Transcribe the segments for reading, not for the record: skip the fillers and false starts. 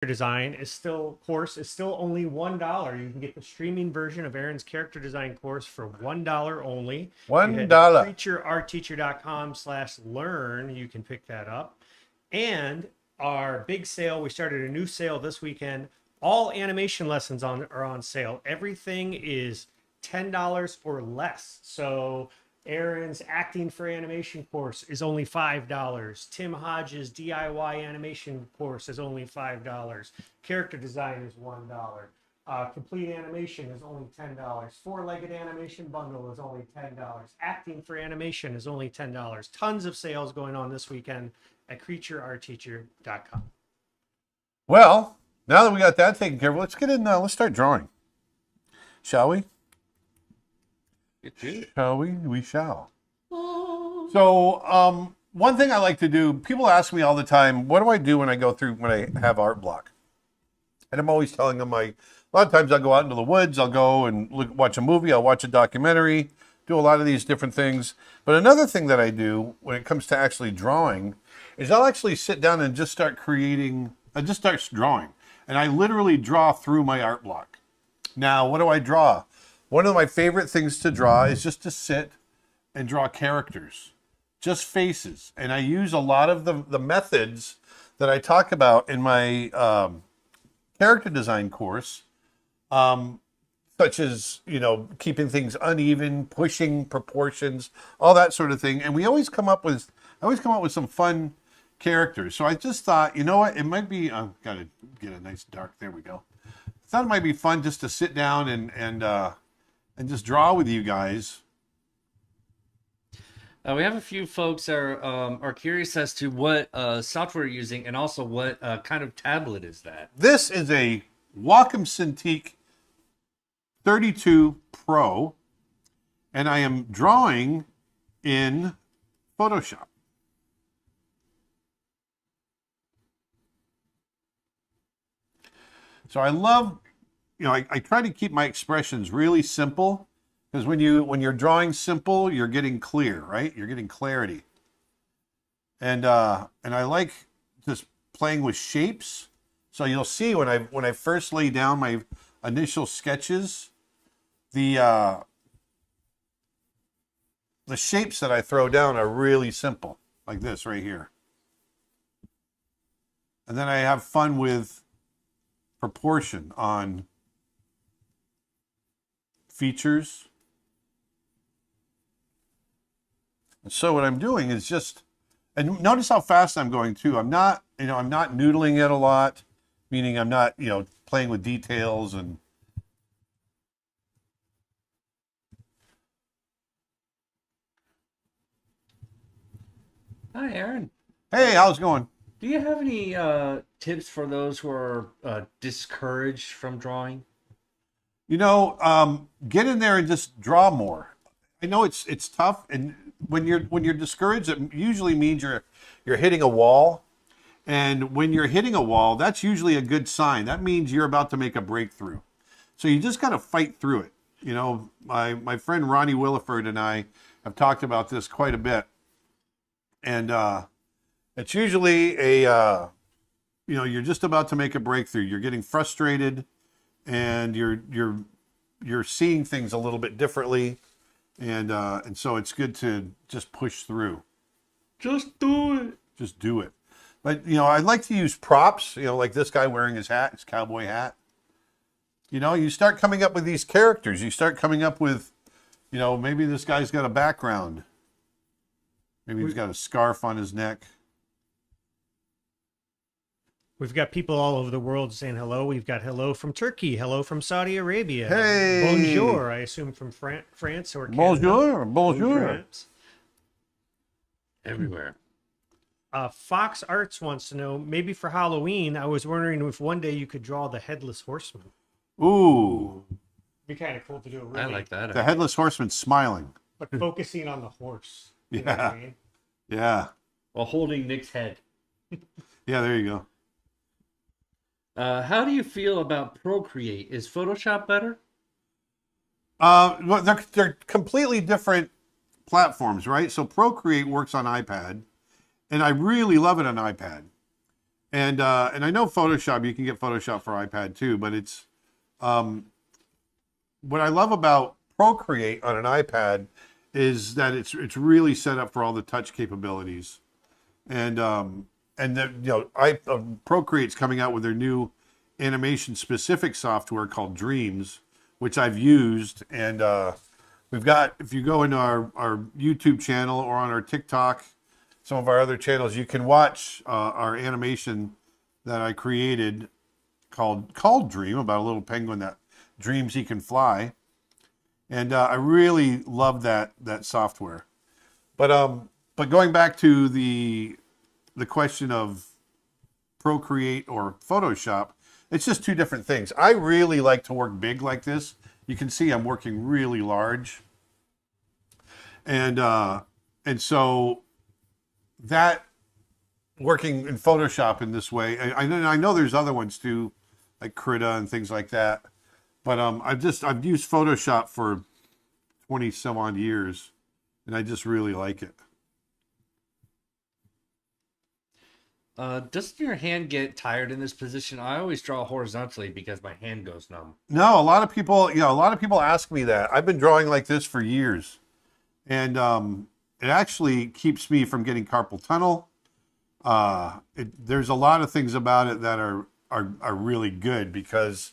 design is still only $1. You can get the streaming version of Aaron's character design course for $1 only. If you head to $1. creatureartteacher.com/learn, you can pick that up. And our big sale, we started a new sale this weekend. All animation lessons are on sale. Everything is $10 or less. So Aaron's acting for animation course is only $5. Tim Hodges' DIY animation course is only $5. Character design is $1. Complete animation is only $10. Four-legged animation bundle is only $10. Acting for animation is only $10. Tons of sales going on this weekend at creatureartteacher.com. Well, now that we got that taken care of, let's get in. Let's start drawing, shall we? Shall we? We shall. So, one thing I like to do, people ask me all the time, what do I do when I have art block? And I'm always telling them, a lot of times I'll go out into the woods, I'll go and watch a movie, I'll watch a documentary, do a lot of these different things. But another thing that I do when it comes to actually drawing is I'll actually sit down and just start drawing. And I literally draw through my art block. Now, what do I draw? One of my favorite things to draw is just to sit and draw characters, just faces. And I use a lot of the methods that I talk about in my character design course, such as, keeping things uneven, pushing proportions, all that sort of thing. And I always come up with some fun characters. So I just thought, you know what, it might be, I've got to get a nice dark, there we go. I thought it might be fun just to sit down and just draw with you guys. We have a few folks are curious as to what software you're using, and also what kind of tablet is that? This is a Wacom Cintiq 32 Pro, and I am drawing in Photoshop. So I love, I try to keep my expressions really simple, because when you're drawing simple, you're getting clear, right? You're getting clarity. And I like just playing with shapes. So you'll see when I first lay down my initial sketches, the shapes that I throw down are really simple, like this right here. And then I have fun with proportion on features. And so what I'm doing is just, and notice how fast I'm going too. I'm not noodling it a lot, meaning I'm not, playing with details and. Hi, Aaron. Hey, how's it going? Do you have any tips for those who are discouraged from drawing? Get in there and just draw more. I know it's tough, and when you're discouraged, it usually means you're hitting a wall. And when you're hitting a wall, that's usually a good sign. That means you're about to make a breakthrough. So you just got to fight through it. My friend Ronnie Williford and I have talked about this quite a bit. And it's usually you're just about to make a breakthrough. You're getting frustrated, and you're seeing things a little bit differently, and so it's good to just push through. Just do it. Just do it. But I like to use props. Like this guy wearing his cowboy hat. You start coming up with these characters. You start coming up with, maybe this guy's got a background. Maybe he's got a scarf on his neck. We've got people all over the world saying hello. We've got hello from Turkey, hello from Saudi Arabia. Hey! Bonjour, I assume from France or Canada. Bonjour. France. Everywhere. Fox Arts wants to know, maybe for Halloween, I was wondering if one day you could draw the Headless Horseman. Ooh. Be kind of cool to do. I like that. The Headless Horseman smiling. But focusing on the horse. You know Yeah. what I mean? Yeah. While holding Nick's head. Yeah, there you go. How do you feel about Procreate? Is Photoshop better? Well, they're completely different platforms, right? So Procreate works on iPad, and I really love it on iPad. And I know Photoshop, you can get Photoshop for iPad too, but it's what I love about Procreate on an iPad is that it's really set up for all the touch capabilities. And Procreate's coming out with their new animation specific software called Dreams, which I've used. And we've got, if you go into our YouTube channel or on our TikTok, some of our other channels, you can watch our animation that I created called Dream, about a little penguin that dreams he can fly. And I really love that software. But going back to the question of Procreate or Photoshop, it's just two different things. I really like to work big like this. You can see I'm working really large. And so that working in Photoshop in this way, I know there's other ones too, like Krita and things like that. But I've used Photoshop for 20 some odd years, and I just really like it. Doesn't your hand get tired in this position? I always draw horizontally because my hand goes numb. No, a lot of people ask me that. I've been drawing like this for years, and it actually keeps me from getting carpal tunnel. There's a lot of things about it that are really good because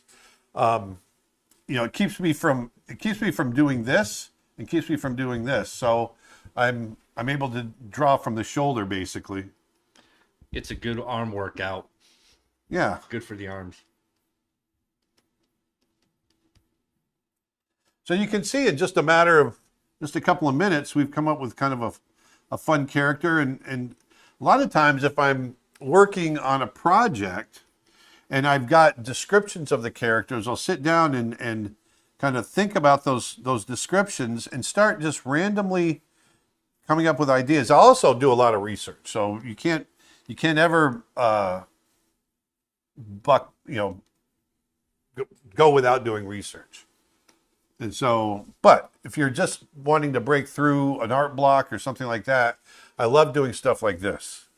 it keeps me from doing this and keeps me from doing this. So I'm able to draw from the shoulder basically. It's a good arm workout. Yeah. Good for the arms. So you can see in just a matter of just a couple of minutes, we've come up with kind of a fun character. And a lot of times if I'm working on a project and I've got descriptions of the characters, I'll sit down and kind of think about those descriptions and start just randomly coming up with ideas. I also do a lot of research. So you can't ever go without doing research. And so, but if you're just wanting to break through an art block or something like that, I love doing stuff like this.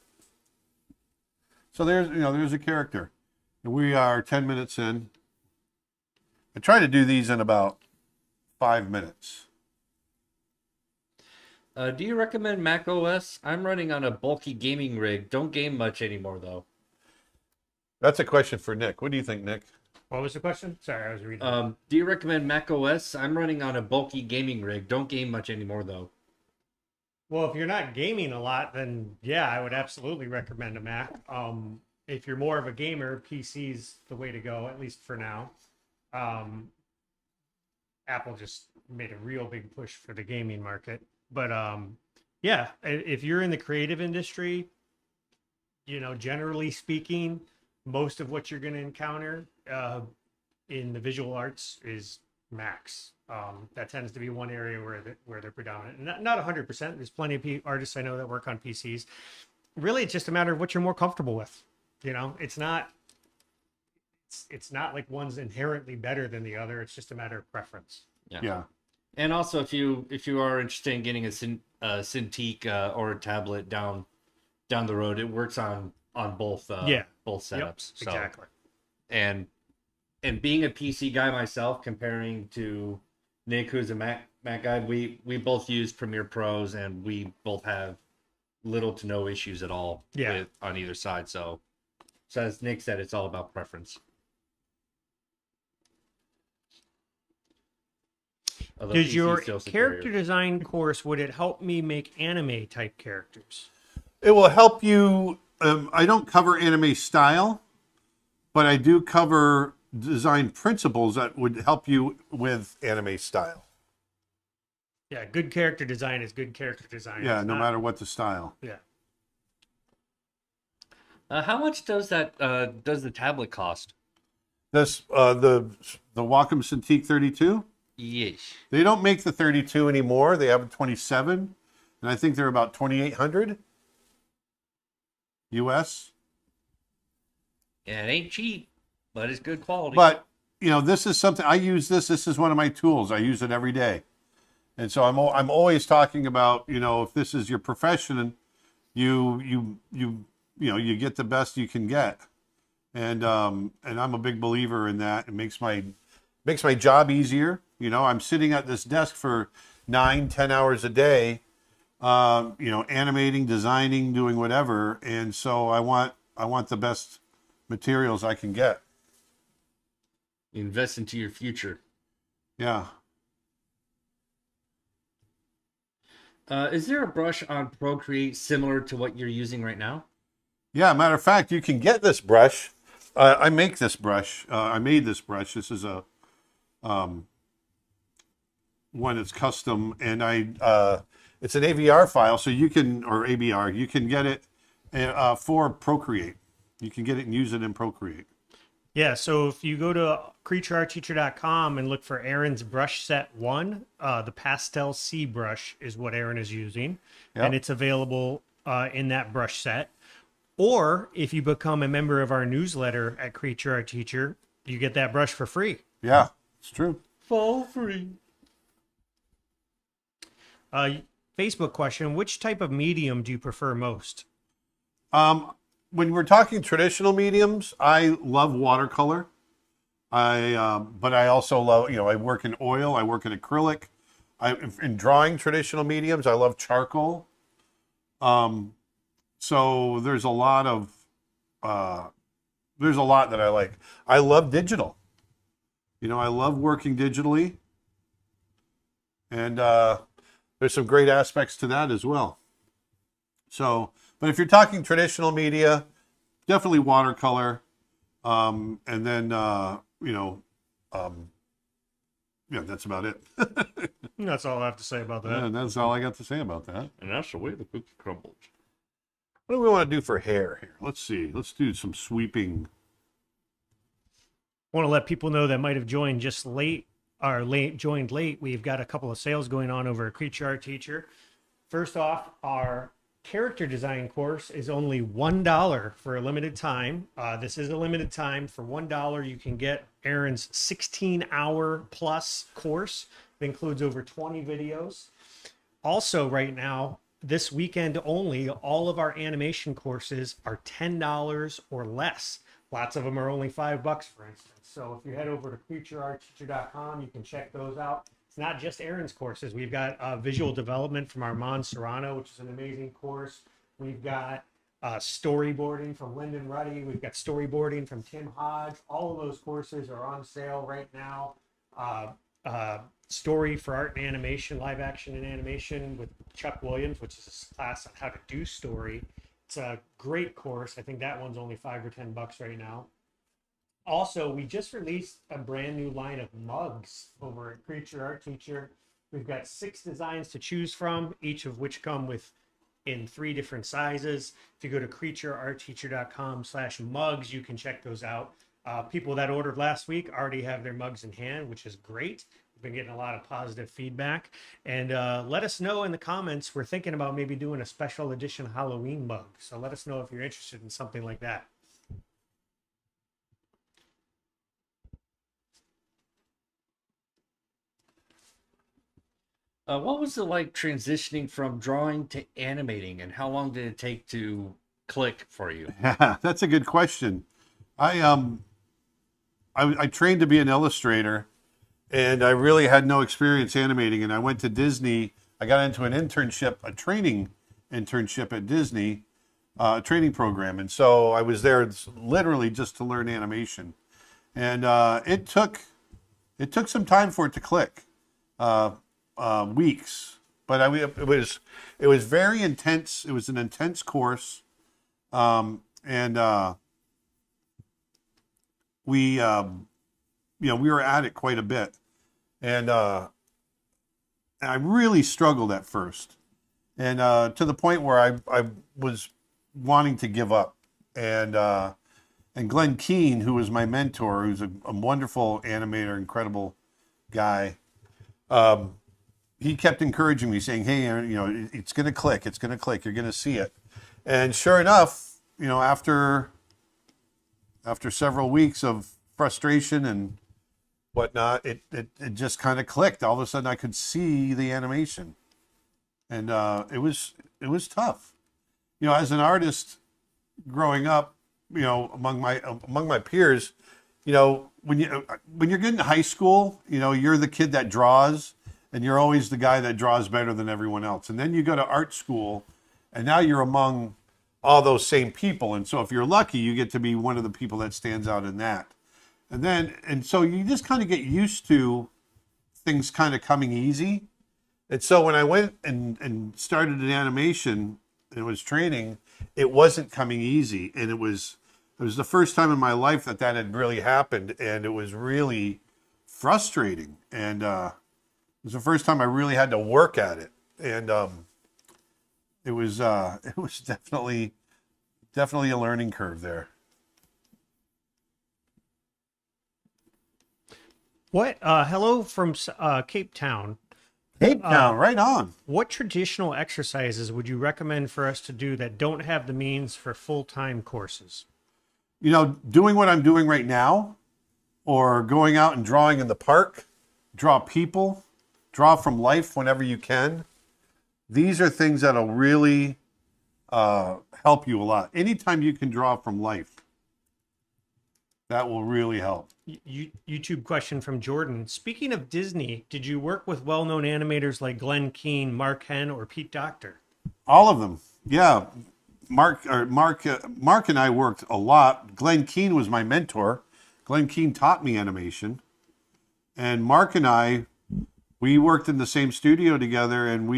So there's a character. We are 10 minutes in. I try to do these in about 5 minutes. Do you recommend Mac OS? I'm running on a bulky gaming rig. Don't game much anymore, though. That's a question for Nick. What do you think, Nick? What was the question? Sorry, I was reading. Do you recommend Mac OS? I'm running on a bulky gaming rig. Don't game much anymore, though. Well, if you're not gaming a lot, then yeah, I would absolutely recommend a Mac. If you're more of a gamer, PC's the way to go, at least for now. Apple just made a real big push for the gaming market. But yeah, if you're in the creative industry, generally speaking, most of what you're going to encounter in the visual arts is Macs. That tends to be one area where they're predominant. Not 100%. There's plenty of artists I know that work on PCs. Really, it's just a matter of what you're more comfortable with. It's not like one's inherently better than the other. It's just a matter of preference. Yeah. And also, if you are interested in getting a Cintiq or a tablet down the road, it works on both both setups. Yep, so, exactly. And being a PC guy myself, comparing to Nick, who's a Mac guy, we both use Premiere Pros, and we both have little to no issues at all on either side. So as Nick said, it's all about preference. Does your character design course, would it help me make anime type characters? It will help you. I don't cover anime style, but I do cover design principles that would help you with anime style. Yeah, good character design is good character design. Yeah, no matter what the style. Yeah. How much does the tablet cost? This the Wacom Cintiq 32. Yes. They don't make the 32 anymore. They have a 27, and I think they're about 2,800 US. Yeah, it ain't cheap, but it's good quality. But this is something I use. This is one of my tools. I use it every day, and so I'm always talking about if this is your profession and you you get the best you can get. And I'm a big believer in that. It makes my job easier. I'm sitting at this desk for 9-10 hours a day, animating, designing, doing whatever. And so I want the best materials I can get. Invest into your future. Yeah. Is there a brush on Procreate similar to what you're using right now? Yeah, matter of fact, you can get this brush. I make this brush. I made this brush. This is a one that's custom, and it's an AVR file, so you can, or ABR, you can get it for Procreate. You can get it and use it in Procreate. Yeah, so if you go to creatureartteacher.com and look for Aaron's brush set 1, the pastel C brush is what Aaron is using, Yep. and it's available in that brush set. Or if you become a member of our newsletter at Creature Art Teacher, you get that brush for free. Yeah, it's true. For free. Facebook question, which type of medium do you prefer most? When we're talking traditional mediums, I love watercolor. But I also love, I work in oil, I work in acrylic. In drawing traditional mediums, I love charcoal. So there's a lot that I like. I love digital. I love working digitally. And there's some great aspects to that as well. So, but if you're talking traditional media, definitely watercolor. And then, yeah, that's about it. That's all I have to say about that. Yeah, that's all I got to say about that. And that's the way the cookie crumbles. What do we want to do for hair here? Let's see. Let's do some sweeping. I want to let people know that might have joined just late or joined late. We've got a couple of sales going on over at Creature Art Teacher. First off, our character design course is only $1 for a limited time. This is a limited time. For $1, you can get Aaron's 16-hour plus course. It includes over 20 videos. Also, right now, this weekend only, all of our animation courses are $10 or less. Lots of them are only $5, for instance. So if you head over to creatureartteacher.com, you can check those out. It's not just Aaron's courses. We've got visual development from Armand Serrano, which is an amazing course. We've got storyboarding from Lyndon Ruddy. We've got storyboarding from Tim Hodge. All of those courses are on sale right now. Story for art and animation, live action and animation with Chuck Williams, which is a class on how to do story. It's a great course. I think that one's only $5 or $10 right now. Also, we just released a brand new line of mugs over at Creature Art Teacher. We've got 6 designs to choose from, each of which come in 3 different sizes. If you go to creatureartteacher.com/mugs, you can check those out. People that ordered last week already have their mugs in hand, which is great. We've been getting a lot of positive feedback. And let us know in the comments. We're thinking about maybe doing a special edition Halloween mug. So let us know if you're interested in something like that. What was it like transitioning from drawing to animating, and how long did it take to click for you? Yeah, that's a good question. I trained to be an illustrator, and I really had no experience animating. And I went to Disney. I got into an internship, a training internship at Disney, a training program. And so I was there literally just to learn animation. And it took some time for it to click. Weeks, but it was very intense. It was an intense course, and we were at it quite a bit, and I really struggled at first, and to the point where I was wanting to give up, and Glenn Keane, who was my mentor, who's a wonderful animator, incredible guy. He kept encouraging me, saying, "Hey, Aaron, it's going to click. It's going to click. You're going to see it." And sure enough, after several weeks of frustration and whatnot, it just kind of clicked. All of a sudden, I could see the animation, and it was tough. As an artist, growing up, among my peers, when you're getting to high school, you're the kid that draws, and you're always the guy that draws better than everyone else. And then you go to art school, and now you're among all those same people. And so if you're lucky, you get to be one of the people that stands out in that. And so you just kind of get used to things kind of coming easy. And so when I went and started in animation and was training, it wasn't coming easy. And it was the first time in my life that had really happened. And it was really frustrating. And it was the first time I really had to work at it. And it was definitely a learning curve there. Hello from Cape Town. Cape Town, right on. What traditional exercises would you recommend for us to do that don't have the means for full-time courses? Doing what I'm doing right now, or going out and drawing in the park, draw people, draw from life whenever you can. These are things that'll really help you a lot. Anytime you can draw from life, that will really help. YouTube question from Jordan. Speaking of Disney, did you work with well-known animators like Glenn Keane, Mark Henn, or Pete Docter? All of them. Yeah. Mark and I worked a lot. Glenn Keane was my mentor. Glenn Keane taught me animation. And Mark and I, we worked in the same studio together, and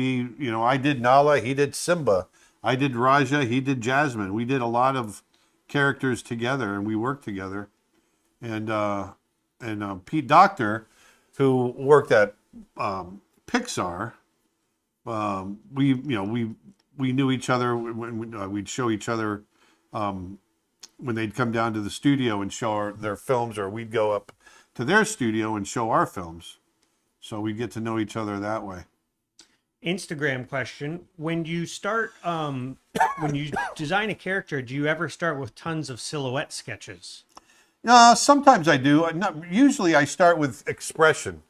I did Nala, he did Simba. I did Raja, he did Jasmine. We did a lot of characters together, and we worked together. And Pete Docter, who worked at Pixar, we knew each other when we'd show each other when they'd come down to the studio and show their films, or we'd go up to their studio and show our films. So we'd get to know each other that way. Instagram question. When you start, when you design a character, do you ever start with tons of silhouette sketches? Sometimes I do. Usually I start with expression.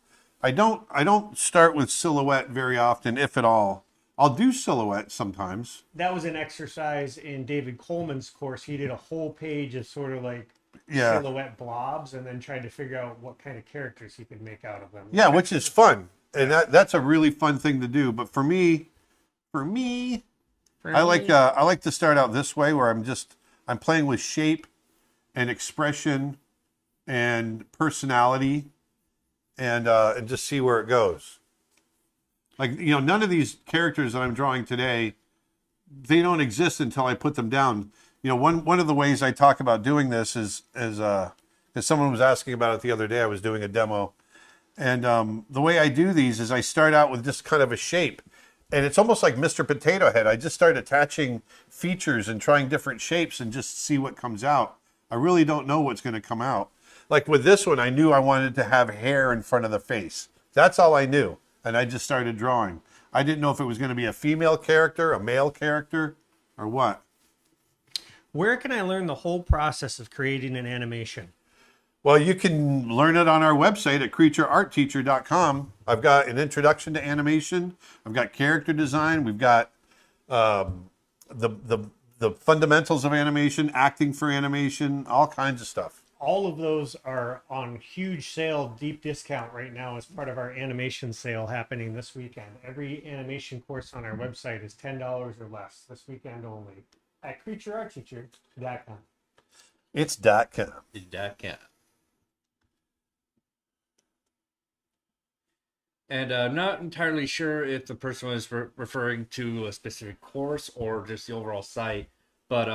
I don't start with silhouette very often, if at all. I'll do silhouette sometimes. That was an exercise in David Coleman's course. He did a whole page of sort of like silhouette blobs, and then tried to figure out what kind of characters he could make out of them. Yeah, which is fun. And that's a really fun thing to do. But for me, I like to start out this way, where I'm playing with shape and expression and personality, and just see where it goes. Like, none of these characters that I'm drawing today, they don't exist until I put them down. One of the ways I talk about doing this is as someone was asking about it the other day. I was doing a demo, and the way I do these is I start out with just kind of a shape, and it's almost like Mr. Potato Head. I just start attaching features and trying different shapes and just see what comes out. I really don't know what's going to come out. Like with this one, I knew I wanted to have hair in front of the face. That's all I knew. And I just started drawing. I didn't know if it was going to be a female character, a male character, or what. Where can I learn the whole process of creating an animation? Well, you can learn it on our website at creatureartteacher.com. I've got an introduction to animation. I've got character design. We've got the fundamentals of animation, acting for animation, all kinds of stuff. All of those are on huge sale, deep discount right now as part of our animation sale happening this weekend. Every animation course on our website is $10 or less this weekend only at creatureartteacher.com. It's .com. It's .com. And I'm not entirely sure if the person was referring to a specific course or just the overall site, but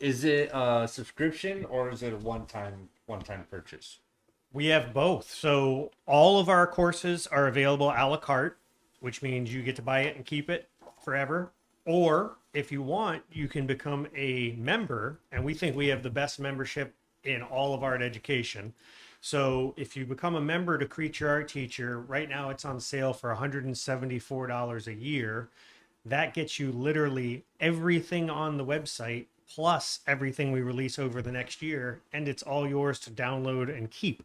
is it a subscription or is it a one-time purchase? We have both. So all of our courses are available a la carte, which means you get to buy it and keep it forever. Or if you want, you can become a member, and we think we have the best membership in all of art education. So if you become a member to Creature Art Teacher, right now it's on sale for $174 a year. That gets you literally everything on the website, plus everything we release over the next year, and it's all yours to download and keep.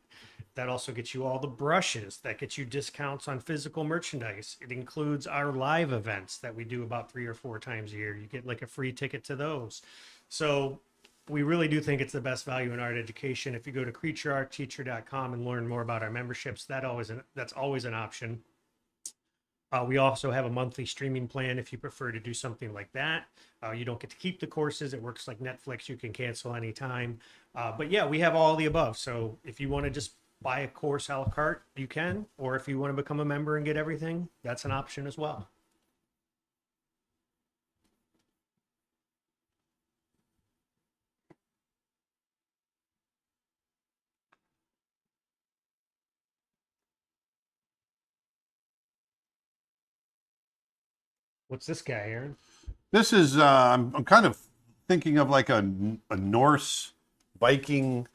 That also gets you all the brushes. That gets you discounts on physical merchandise. It includes our live events that we do about 3 or 4 times a year. You get like a free ticket to those. So we really do think it's the best value in art education. If you go to creatureartteacher.com and learn more about our memberships, that's always an option. We also have a monthly streaming plan if you prefer to do something like that. You don't get to keep the courses. It works like Netflix. You can cancel anytime. But yeah, we have all the above. So if you want to just buy a course a la carte, you can. Or if you want to become a member and get everything, that's an option as well. What's this guy, Aaron? This is I'm kind of thinking of like a Norse Viking,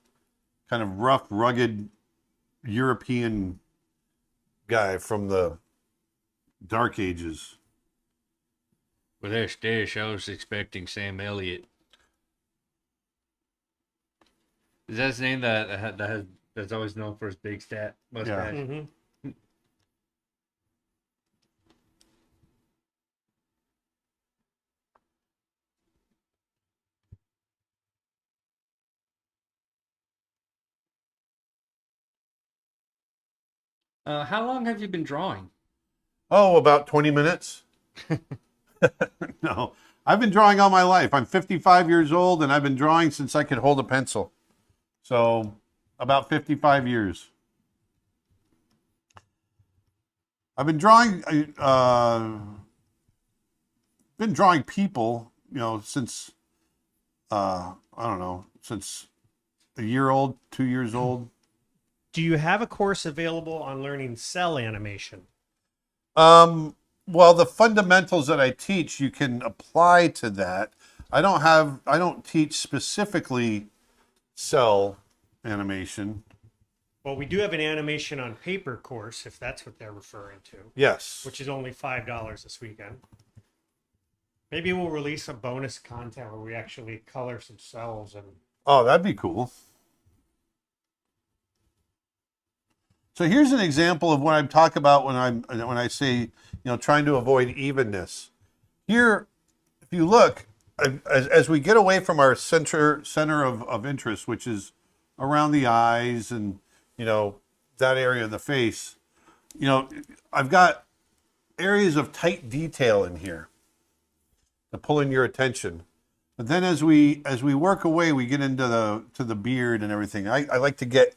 kind of rough, rugged European guy from the Dark Ages. With this dish, I was expecting Sam Elliott. Is that his name that's always known for his big mustache? Mm-hmm. How long have you been drawing? Oh, about 20 minutes. No, I've been drawing all my life. I'm 55 years old and I've been drawing since I could hold a pencil. So about 55 years. I've been drawing people, since I don't know, since a year old, 2 years old. Do you have a course available on learning cell animation? Well, the fundamentals that I teach, you can apply to that. I don't teach specifically cell animation. Well, we do have an animation on paper course, if that's what they're referring to. Yes. Which is only $5 this weekend. Maybe we'll release a bonus content where we actually color some cells and. Oh, that'd be cool. So here's an example of what I'm talking about when I say, trying to avoid evenness. Here, if you look, as we get away from our center of interest, which is around the eyes and, that area of the face, I've got areas of tight detail in here to pull in your attention. But then as we work away, we get into the beard and everything. I like to get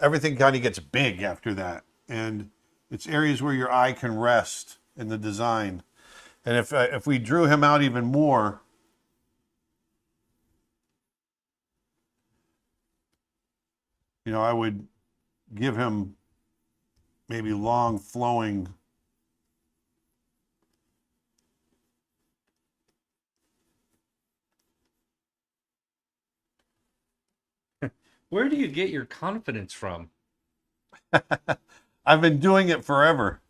everything kind of gets big after that, and it's areas where your eye can rest in the design. And if we drew him out even more, I would give him maybe long flowing. Where do you get your confidence from? I've been doing it forever.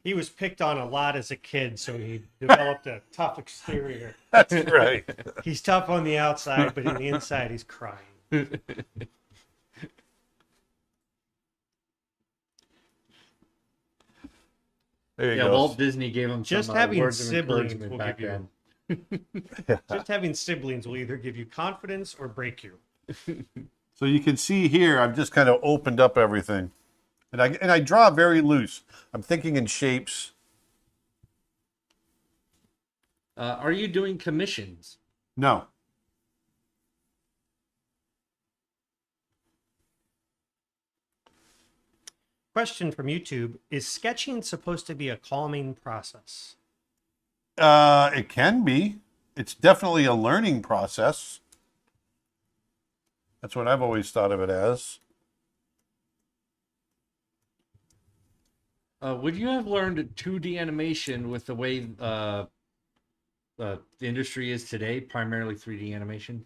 He was picked on a lot as a kid, so he developed a tough exterior. That's right. He's tough on the outside, but in the inside, he's crying. There you Yeah, go. Walt Disney gave him Just some having words of siblings encouragement will back give you- then. Just having siblings will either give you confidence or break you. So you can see here, I've just kind of opened up everything. And I draw very loose. I'm thinking in shapes. Are you doing commissions? No. Question from YouTube: is sketching supposed to be a calming process? It can be. It's definitely a learning process. That's what I've always thought of it as. Would you have learned 2D animation with the way the industry is today, primarily 3D animation?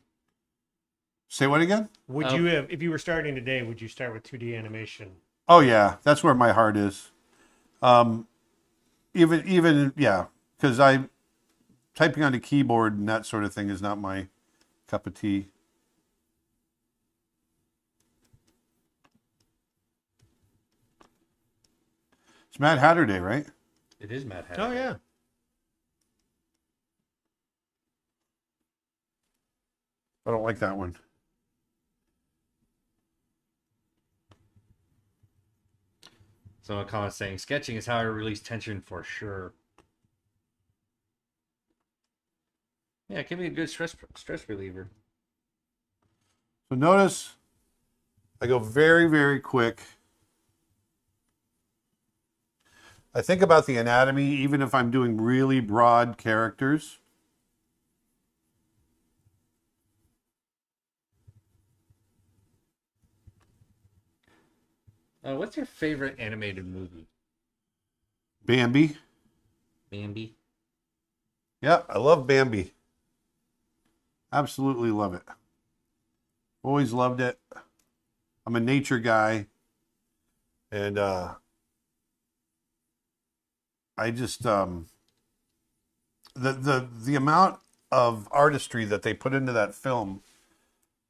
Say what again? Would you have, if you were starting today, would you start with 2D animation? Oh yeah, that's where my heart is. Even yeah, because typing on a keyboard and that sort of thing is not my cup of tea. It's Mad Hatter Day, right? It is Mad Hatter. Oh yeah. I don't like that one. So a comment saying, sketching is how I release tension for sure. Yeah, it can be a good stress reliever. So notice I go very, very quick. I think about the anatomy, even if I'm doing really broad characters. What's your favorite animated movie? Bambi. Bambi? Yeah, I love Bambi. Absolutely love it. Always loved it. I'm a nature guy. And I just the amount of artistry that they put into that film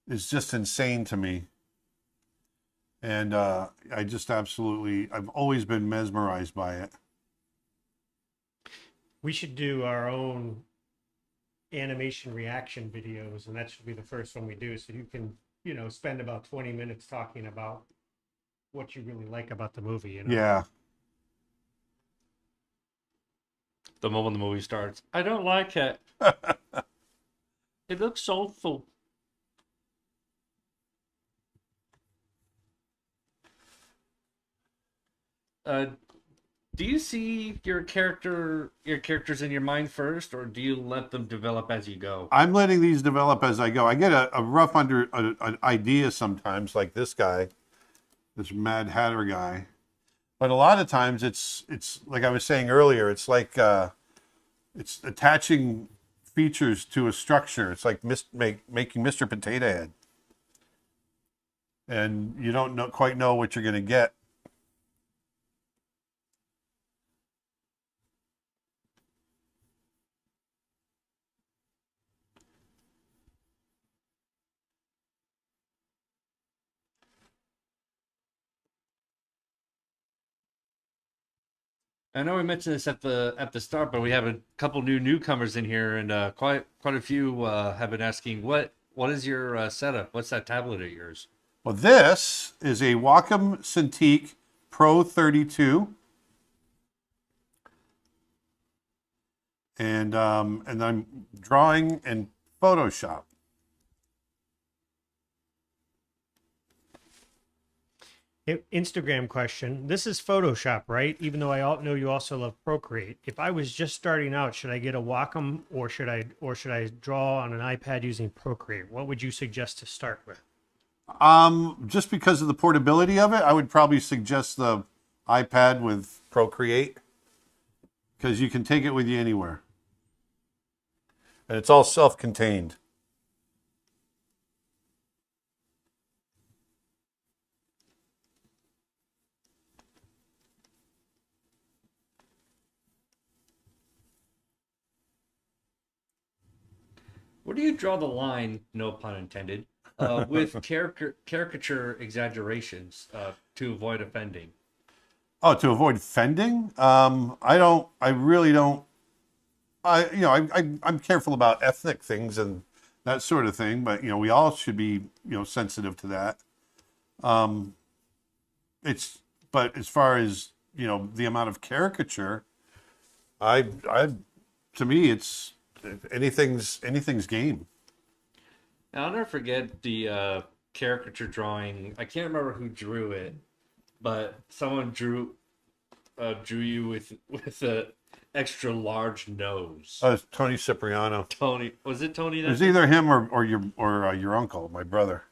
is just insane to me. And I just absolutely, I've always been mesmerized by it. We should do our own animation reaction videos, and that should be the first one we do. So you can, spend about 20 minutes talking about what you really like about the movie. Yeah. The moment the movie starts, I don't like it. It looks soulful. Do you see your characters in your mind first, or do you let them develop as you go? I'm letting these develop as I go. I get a rough an idea sometimes, like this guy, this Mad Hatter guy. But a lot of times it's like I was saying earlier, it's like it's attaching features to a structure. It's like making Mr. Potato Head. And you don't quite know what you're going to get. I know we mentioned this at the start, but we have a couple newcomers in here, and quite a few have been asking, what is your setup? What's that tablet of yours? Well, this is a Wacom Cintiq Pro 32, and I'm drawing in Photoshop. Instagram question. This is Photoshop, right? Even though I know you also love Procreate. If I was just starting out, should I get a Wacom or should I draw on an iPad using Procreate? What would you suggest to start with? Just because of the portability of it, I would probably suggest the iPad with Procreate, because you can take it with you anywhere. And it's all self-contained. Where do you draw the line, no pun intended, with caricature exaggerations to avoid offending? Oh, to avoid offending? I really don't. I'm careful about ethnic things and that sort of thing, but we all should be sensitive to that. But as far as the amount of caricature, I to me it's anything's game. I'll never forget the caricature drawing. I can't remember who drew it, but someone drew you with a extra large nose. Oh, it's Tony Cipriano. Tony, was it Tony? It was either him or your uncle, my brother.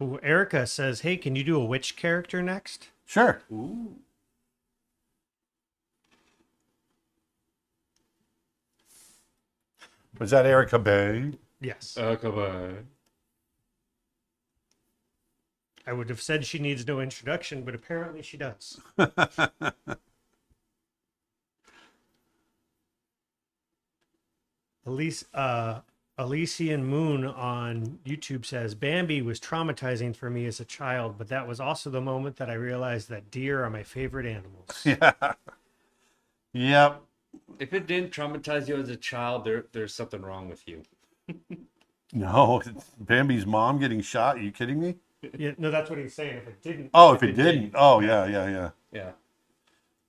Ooh, Erica says, "Hey, can you do a witch character next?" Sure. Ooh. Was that Erica Bay? Yes. Come on. I would have said she needs no introduction, but apparently she does. Elysian Moon on YouTube says, Bambi was traumatizing for me as a child, but that was also the moment that I realized that deer are my favorite animals. Yeah. Yep. If it didn't traumatize you as a child, there's something wrong with you. No, Bambi's mom getting shot. Are you kidding me? Yeah, no, that's what he's saying. If it didn't, Oh, if it didn't. Oh, yeah. Yeah.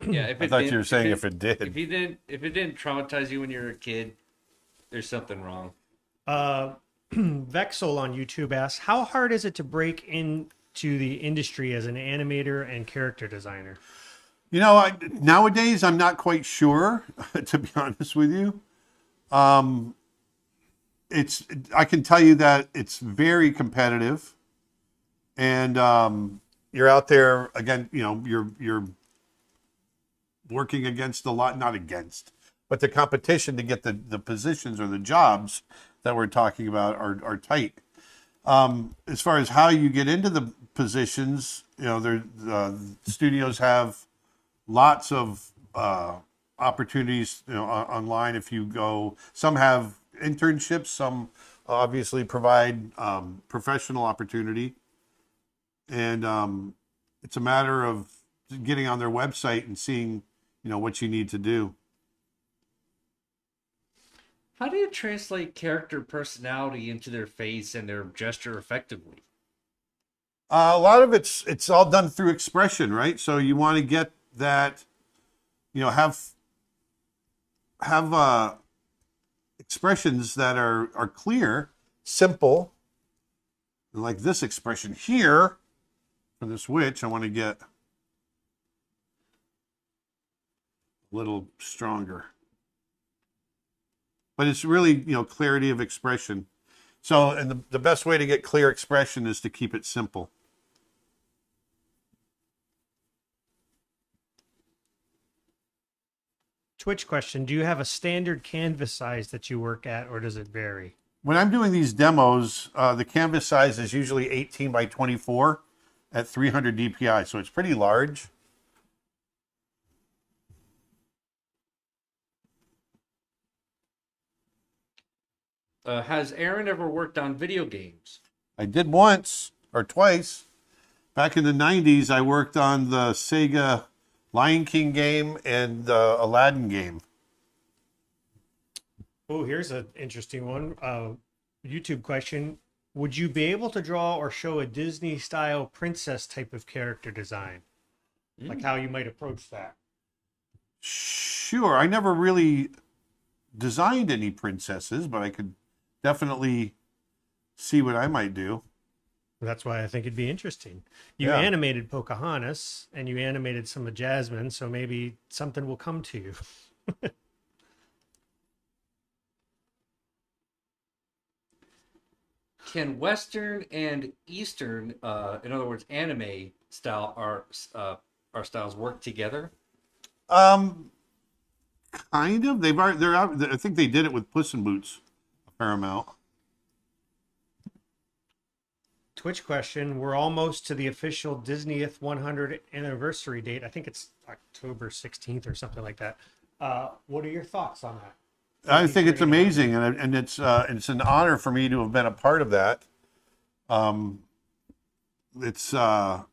Yeah, if I it thought did, you were saying if it did. if it didn't traumatize you when you were a kid, there's something wrong. Vexel on YouTube asks, how hard is it to break into the industry as an animator and character designer? You know, nowadays I'm not quite sure, to be honest with you. I can tell you that it's very competitive, and you're out there again. You know, you're working against a lot, not against, but the competition to get the positions or the jobs that we're talking about are tight. As far as how you get into the positions, you know, studios have lots of opportunities, you know, online. If you go, some have internships, some obviously provide professional opportunity, and it's a matter of getting on their website and seeing, you know, what you need to do. How do you translate character personality into their face and their gesture effectively? A lot of it's all done through expression, right? So you want to get that, you know, have expressions that are clear, simple, and like this expression here for this witch, I want to get a little stronger. But it's really, you know, clarity of expression. So, and the best way to get clear expression is to keep it simple. Twitch question, do you have a standard canvas size that you work at, or does it vary? When I'm doing these demos, the canvas size is usually 18 by 24 at 300 DPI, so it's pretty large. Has Aaron ever worked on video games? I did once or twice. Back in the 90s, I worked on the Sega Lion King game and the Aladdin game. Oh, here's an interesting one. YouTube question. Would you be able to draw or show a Disney style princess type of character design? Like how you might approach that? Sure. I never really designed any princesses, but I could definitely see what I might do. That's why I think it'd be interesting. You Yeah. animated Pocahontas and you animated some of Jasmine, so maybe something will come to you. Can Western and Eastern, in other words, anime style art styles work together? Kind of. They're out. I think they did it with Puss in Boots a fair amount. Twitch question. We're almost to the official Disneyth 100 anniversary date. I think it's October 16th or something like that. What are your thoughts on that? I think it's amazing, and it's an honor for me to have been a part of that. It's I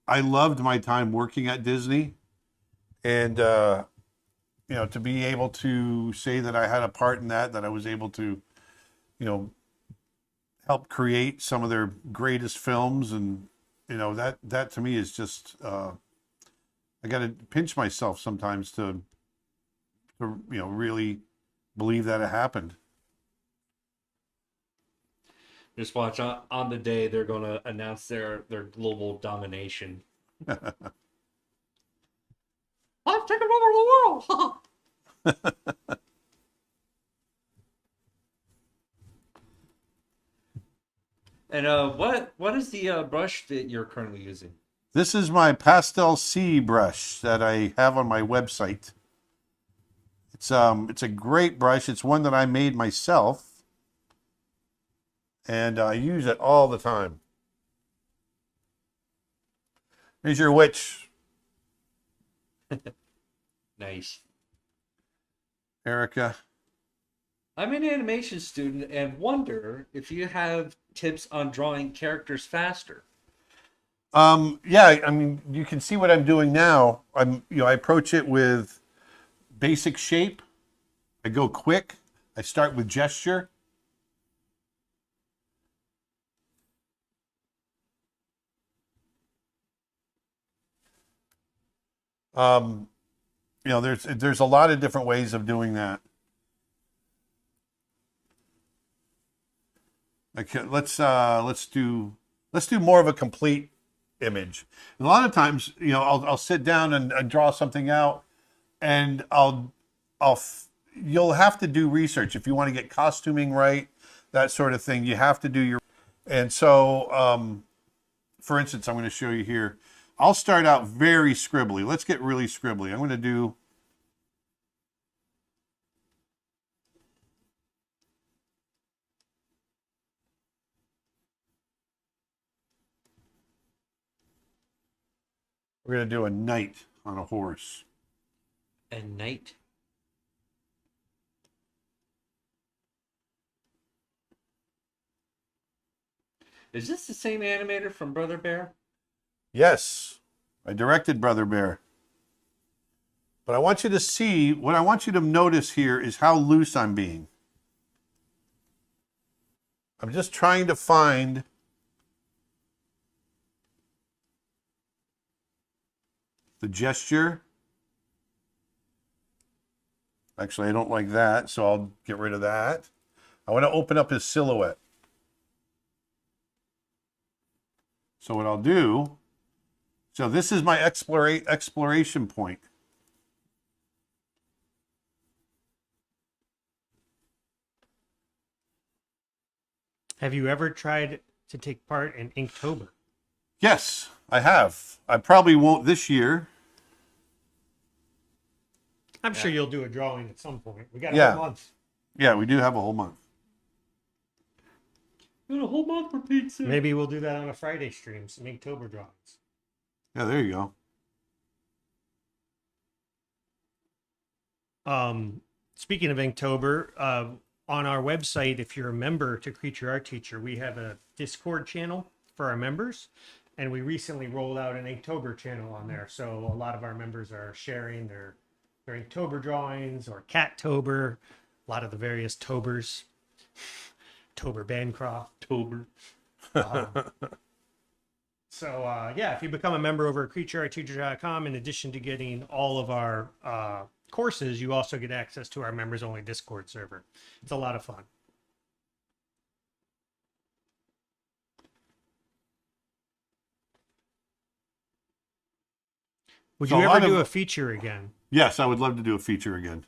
loved my time working at Disney, and you know, to be able to say that I had a part in that I was able to, you know, help create some of their greatest films, and you know, that to me is just I got to pinch myself sometimes to you know, really believe that it happened. Just watch on the day they're going to announce their global domination. I've taken over the world. And what is the brush that you're currently using? This is my Pastel C brush that I have on my website. It's a great brush. It's one that I made myself, and I use it all the time. Here's your witch, Nice. Erica. I'm an animation student and wonder if you have tips on drawing characters faster. Yeah, I mean, you can see what I'm doing now. I approach it with basic shape. I go quick. I start with gesture. You know, there's a lot of different ways of doing that. Okay, let's do more of a complete image. And a lot of times, you know, I'll sit down and draw something out, and you'll have to do research if you want to get costuming right, that sort of thing. You have to do your, and so for instance, I'm going to show you here. I'll start out very scribbly. Let's get really scribbly. I'm going to do. We're going to do a knight on a horse. A knight. Is this the same animator from Brother Bear? Yes, I directed Brother Bear. But I want you to see, what I want you to notice here is how loose I'm being. I'm just trying to find the gesture. Actually, I don't like that, so I'll get rid of that. I want to open up his silhouette. So what I'll do, so this is my exploration point. Have you ever tried to take part in Inktober? Yes, I have. I probably won't this year. I'm sure you'll do a drawing at some point. We got a Yeah. whole month. Yeah, we do have a whole month. We got a whole month for pizza. Maybe we'll do that on a Friday stream, some Inktober drawings. Yeah, there you go. Speaking of Inktober, on our website, if you're a member to Creature Art Teacher, we have a Discord channel for our members, and we recently rolled out an Inktober channel on there. So a lot of our members are sharing their Inktober drawings or Cattober, a lot of the various Tobers, Tober Bancroft. Tober. So yeah, if you become a member over at creatureartteacher.com, in addition to getting all of our courses, you also get access to our members only Discord server. It's a lot of fun. Would So you a lot ever do of- a feature again? Yes, I would love to do a feature again.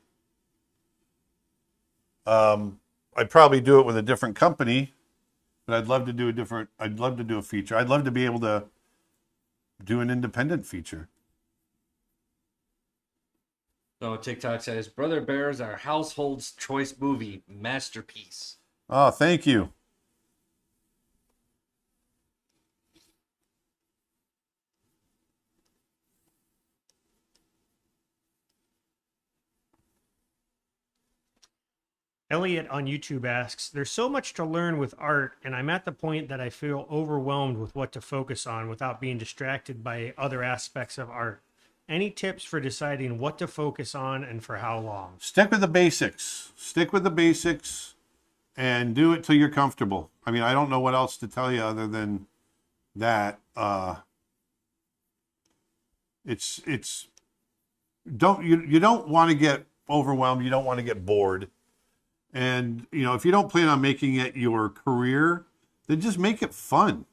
I'd probably do it with a different company, but I'd love to do a feature. I'd love to be able to do an independent feature. So TikTok says, Brother Bear is our household's choice movie masterpiece. Oh, thank you. Elliot on YouTube asks, there's so much to learn with art, and I'm at the point that I feel overwhelmed with what to focus on without being distracted by other aspects of art. Any tips for deciding what to focus on and for how long? Stick with the basics. Stick with the basics and do it till you're comfortable. I mean, I don't know what else to tell you other than that. You don't want to get overwhelmed. You don't want to get bored. And, you know, if you don't plan on making it your career, then just make it fun.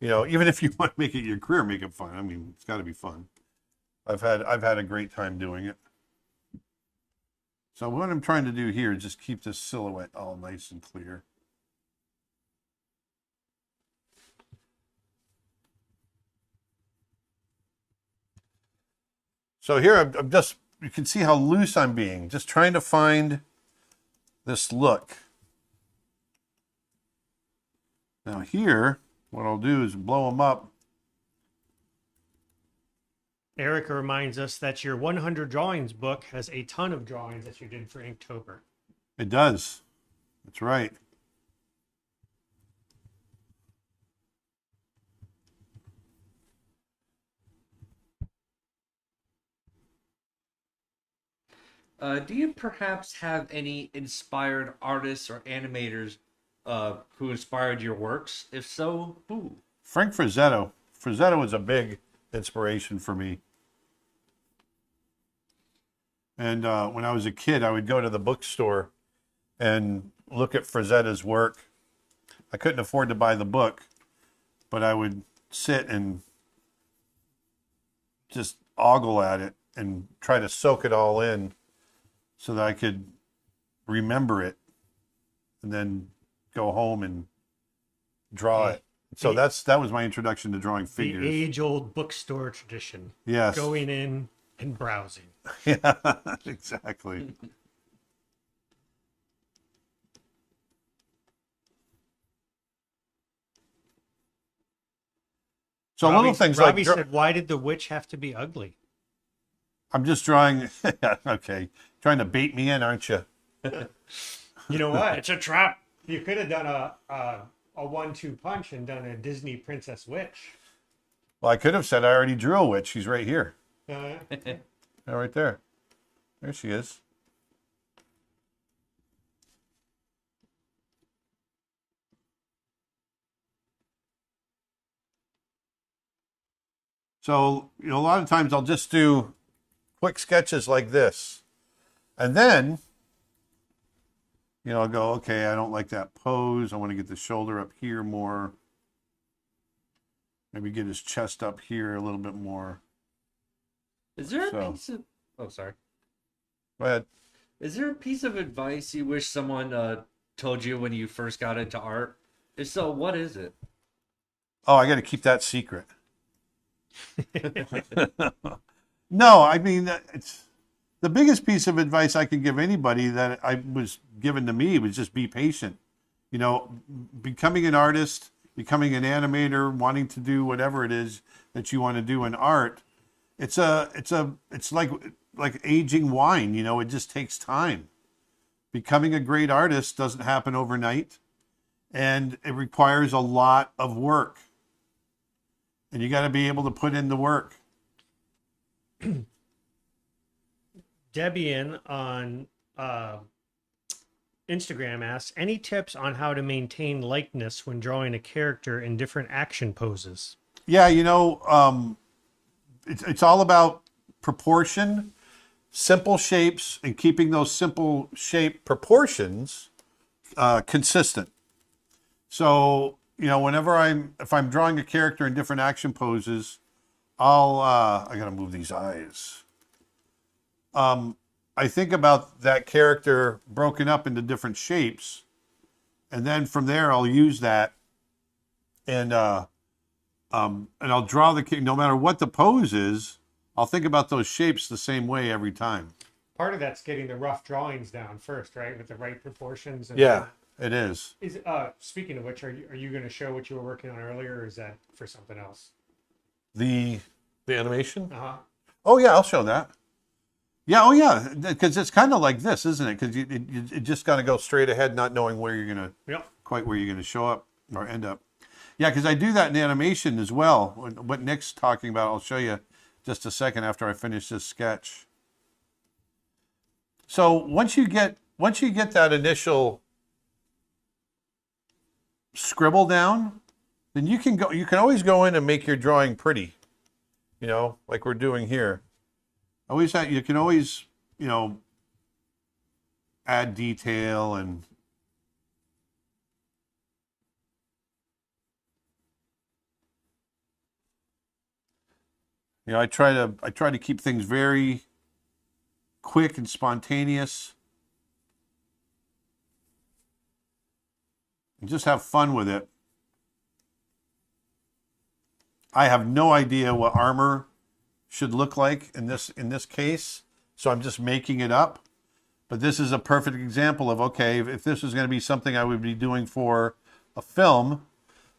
You know, even if you want to make it your career, make it fun. I mean, it's got to be fun. I've had a great time doing it. So what I'm trying to do here is just keep this silhouette all nice and clear. So here I'm just, you can see how loose I'm being, just trying to find this look. Now here, what I'll do is blow them up. Erica reminds us that your 100 drawings book has a ton of drawings that you did for Inktober. It does. That's right. Do you perhaps have any inspired artists or animators who inspired your works? If so, who? Frank Frazzetto. Frazzetto is inspiration for me. And when I was a kid, I would go to the bookstore and look at Frazetta's work. I couldn't afford to buy the book, but I would sit and just ogle at it and try to soak it all in so that I could remember it and then go home and draw it. So that was my introduction to drawing figures. The age-old bookstore tradition. Yes. Going in and browsing. Yeah, exactly. So little things Robbie like said, "Why did the witch have to be ugly?" I'm just drawing. Okay, trying to bait me in, aren't you? You know what? It's a trap. You could have done a 1-2 punch and done a Disney princess witch. Well, I could have said I already drew a witch. She's right here. Uh, Yeah, right there. There she is. So, a lot of times I'll just do quick sketches like this. And then, I'll go, okay, I don't like that pose. I want to get the shoulder up here more. Maybe get his chest up here a little bit more. Is there a piece of... Oh, sorry. Go ahead. Is there a piece of advice you wish someone told you when you first got into art? If so, what is it? Oh, I got to keep that secret. No, I mean, it's the biggest piece of advice I can give anybody that I was given to me was just be patient. Becoming an artist, becoming an animator, wanting to do whatever it is that you want to do in art, it's like aging wine. It just takes time. Becoming a great artist doesn't happen overnight, and it requires a lot of work. And you got to be able to put in the work. Debian on Instagram asks, any tips on how to maintain likeness when drawing a character in different action poses? Yeah, it's all about proportion, simple shapes, and keeping those simple shape proportions consistent. So, if I'm drawing a character in different action poses, I gotta move these eyes. I think about that character broken up into different shapes, and then from there I'll use that, and I'll draw no matter what the pose is, I'll think about those shapes the same way every time. Part of that's getting the rough drawings down first, right, with the right proportions. And yeah, it is. Speaking of which, are you going to show what you were working on earlier, or is that for something else? The animation? Uh-huh. Oh yeah, I'll show that. Yeah, oh yeah, because it's kind of like this, isn't it? Because you just got to go straight ahead, not knowing where you're gonna quite where you're gonna show up or end up. Yeah, because I do that in animation as well. What Nick's talking about, I'll show you just a second after I finish this sketch. So once you get that initial scribble down, then you can always go in and make your drawing pretty. Like we're doing here. You can always, add detail and I try to keep things very quick and spontaneous and just have fun with it. I have no idea what armor should look like in this case, so I'm just making it up. But this is a perfect example of, okay, if this was going to be something I would be doing for a film,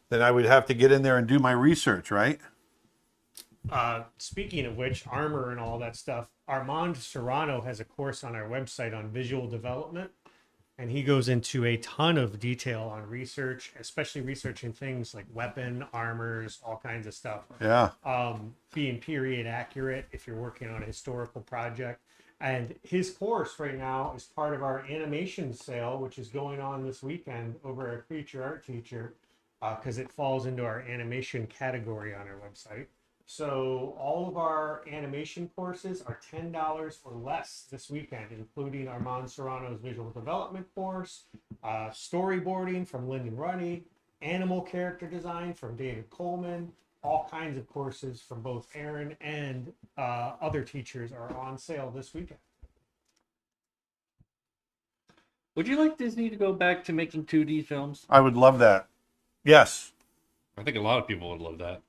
then I would have to get in there and do my research, right? Speaking of which, armor and all that stuff, Armand Serrano has a course on our website on visual development, and he goes into a ton of detail on research, especially researching things like weapon, armors, all kinds of stuff. Yeah. Being period accurate if you're working on a historical project. And his course right now is part of our animation sale, which is going on this weekend over at Creature Art Teacher, because it falls into our animation category on our website. So all of our animation courses are $10 or less this weekend, including Armand Serrano's visual development course, storyboarding from Lyndon Ruddy, animal character design from David Coleman. All kinds of courses from both Aaron and other teachers are on sale this weekend. Would you like Disney to go back to making 2D films? I would love that. Yes. I think a lot of people would love that.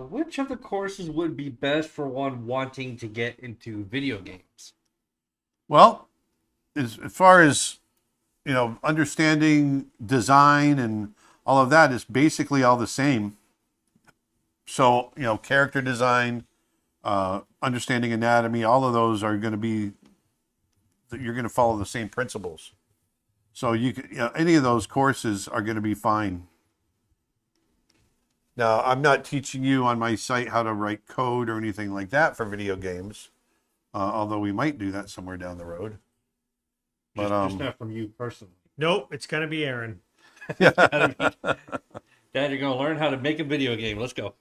Which of the courses would be best for one wanting to get into video games? Well, as far as, understanding design and all of that is basically all the same. So, character design, understanding anatomy, all of those are going to be, you're going to follow the same principles. So any of those courses are going to be fine. Now, I'm not teaching you on my site how to write code or anything like that for video games, although we might do that somewhere down the road. But Just not from you personally. Nope, it's going to be Aaron. Dad, you're going to learn how to make a video game. Let's go.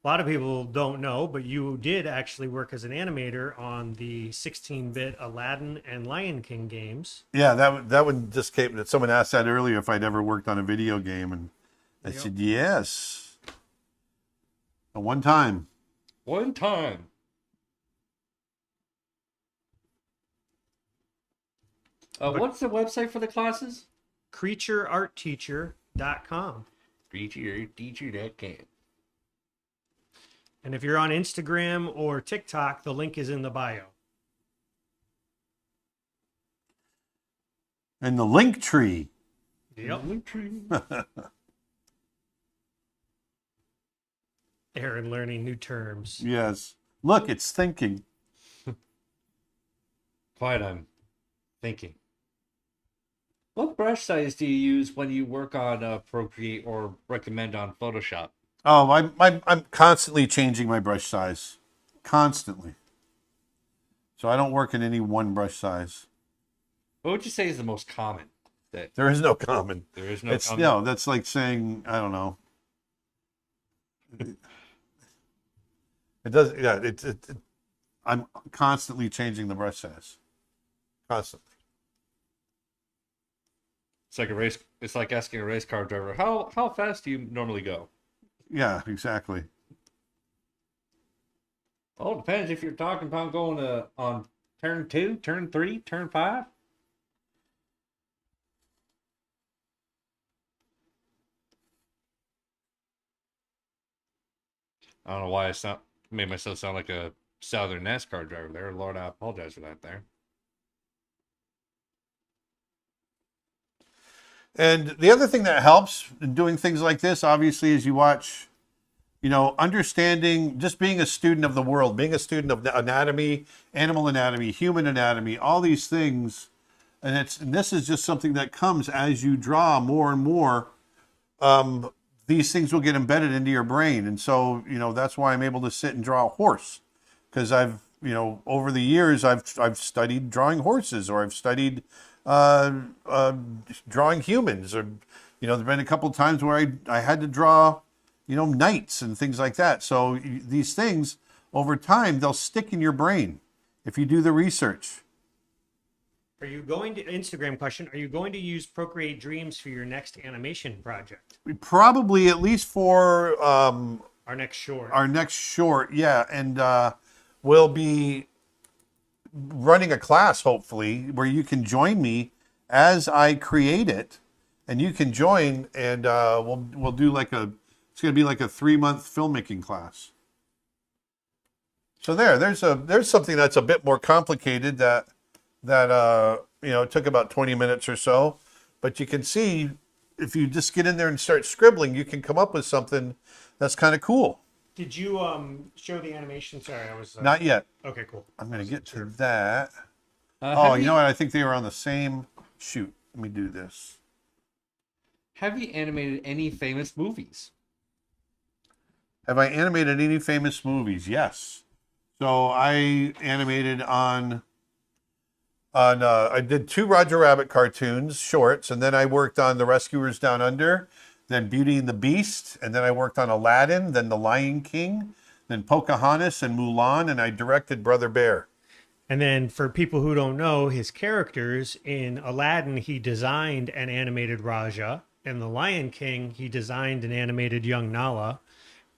A lot of people don't know, but you did actually work as an animator on the 16-bit Aladdin and Lion King games. Yeah, that one just came. Someone asked that earlier if I'd ever worked on a video game, and I said yes. One time. One time. What's the website for the classes? CreatureArtTeacher.com. CreatureArtTeacher.com. And if you're on Instagram or TikTok, the link is in the bio. And the link tree. Yep. Link tree. Aaron learning new terms. Yes. Look, it's thinking. Quiet, I'm thinking. What brush size do you use when you work on Procreate or recommend on Photoshop? Oh, I'm constantly changing my brush size. Constantly. So I don't work in any one brush size. What would you say is the most common? There is no common. There is no common. No, that's like saying, I don't know. It does, yeah, I'm constantly changing the brush size. Constantly. It's like a race. It's like asking a race car driver, how fast do you normally go? Yeah, exactly. Well, it depends if you're talking about going on turn 2, turn 3, turn 5. I don't know why I made myself sound like a Southern NASCAR driver there. Lord, I apologize for that there. And the other thing that helps in doing things like this, obviously, is you watch, understanding, just being a student of the world, being a student of anatomy, animal anatomy, human anatomy, all these things. And this is just something that comes as you draw more and more. These things will get embedded into your brain. And so, that's why I'm able to sit and draw a horse. Because I've, over the years, I've studied drawing horses, or I've studied drawing humans, or there've been a couple of times where I had to draw knights and things like that. So these things over time, they'll stick in your brain if you do the research. Are you going to, Instagram question, are you going to use Procreate Dreams for your next animation project? We probably, at least for Our next short, yeah. And we'll be running a class, hopefully, where you can join me as I create it, and you can join, and we'll do it's going to be like a 3-month filmmaking class. So there's something that's a bit more complicated that it took about 20 minutes or so, but you can see if you just get in there and start scribbling, you can come up with something that's kind of cool. Did you show the animation? Sorry, I was Not yet. Okay, cool. I'm going to get to that. Oh, you know what? I think they were on the same shoot. Let me do this. Have you animated any famous movies? Have I animated any famous movies? Yes. So I animated on I did 2 Roger Rabbit cartoons, shorts, and then I worked on The Rescuers Down Under, then Beauty and the Beast, and then I worked on Aladdin, then The Lion King, then Pocahontas and Mulan, and I directed Brother Bear. And then for people who don't know, his characters in Aladdin, he designed an animated Raja. In The Lion King, he designed an animated young Nala.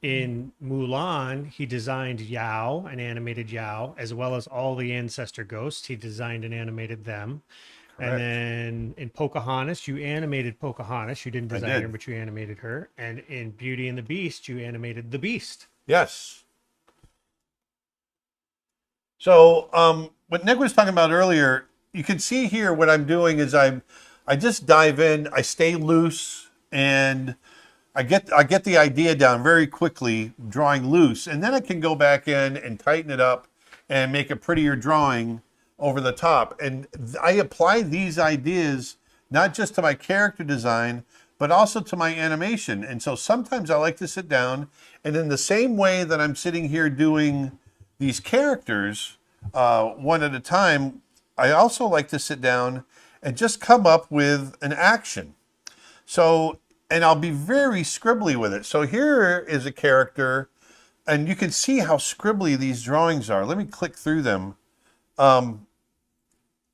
In Mulan, he designed Yao, an animated Yao, as well as all the ancestor ghosts. He designed and animated them. Correct. And then in Pocahontas, you animated Pocahontas. You didn't design her, but you animated her. And in Beauty and the Beast, you animated the Beast. Yes. So what Nick was talking about earlier, you can see here what I'm doing is I just dive in, I stay loose, and I get the idea down very quickly, drawing loose, and then I can go back in and tighten it up and make a prettier drawing over the top. And I apply these ideas not just to my character design, but also to my animation. And so sometimes I like to sit down, and in the same way that I'm sitting here doing these characters one at a time, I also like to sit down and just come up with an action. So, and I'll be very scribbly with it. So here is a character, and you can see how scribbly these drawings are. Let me click through them.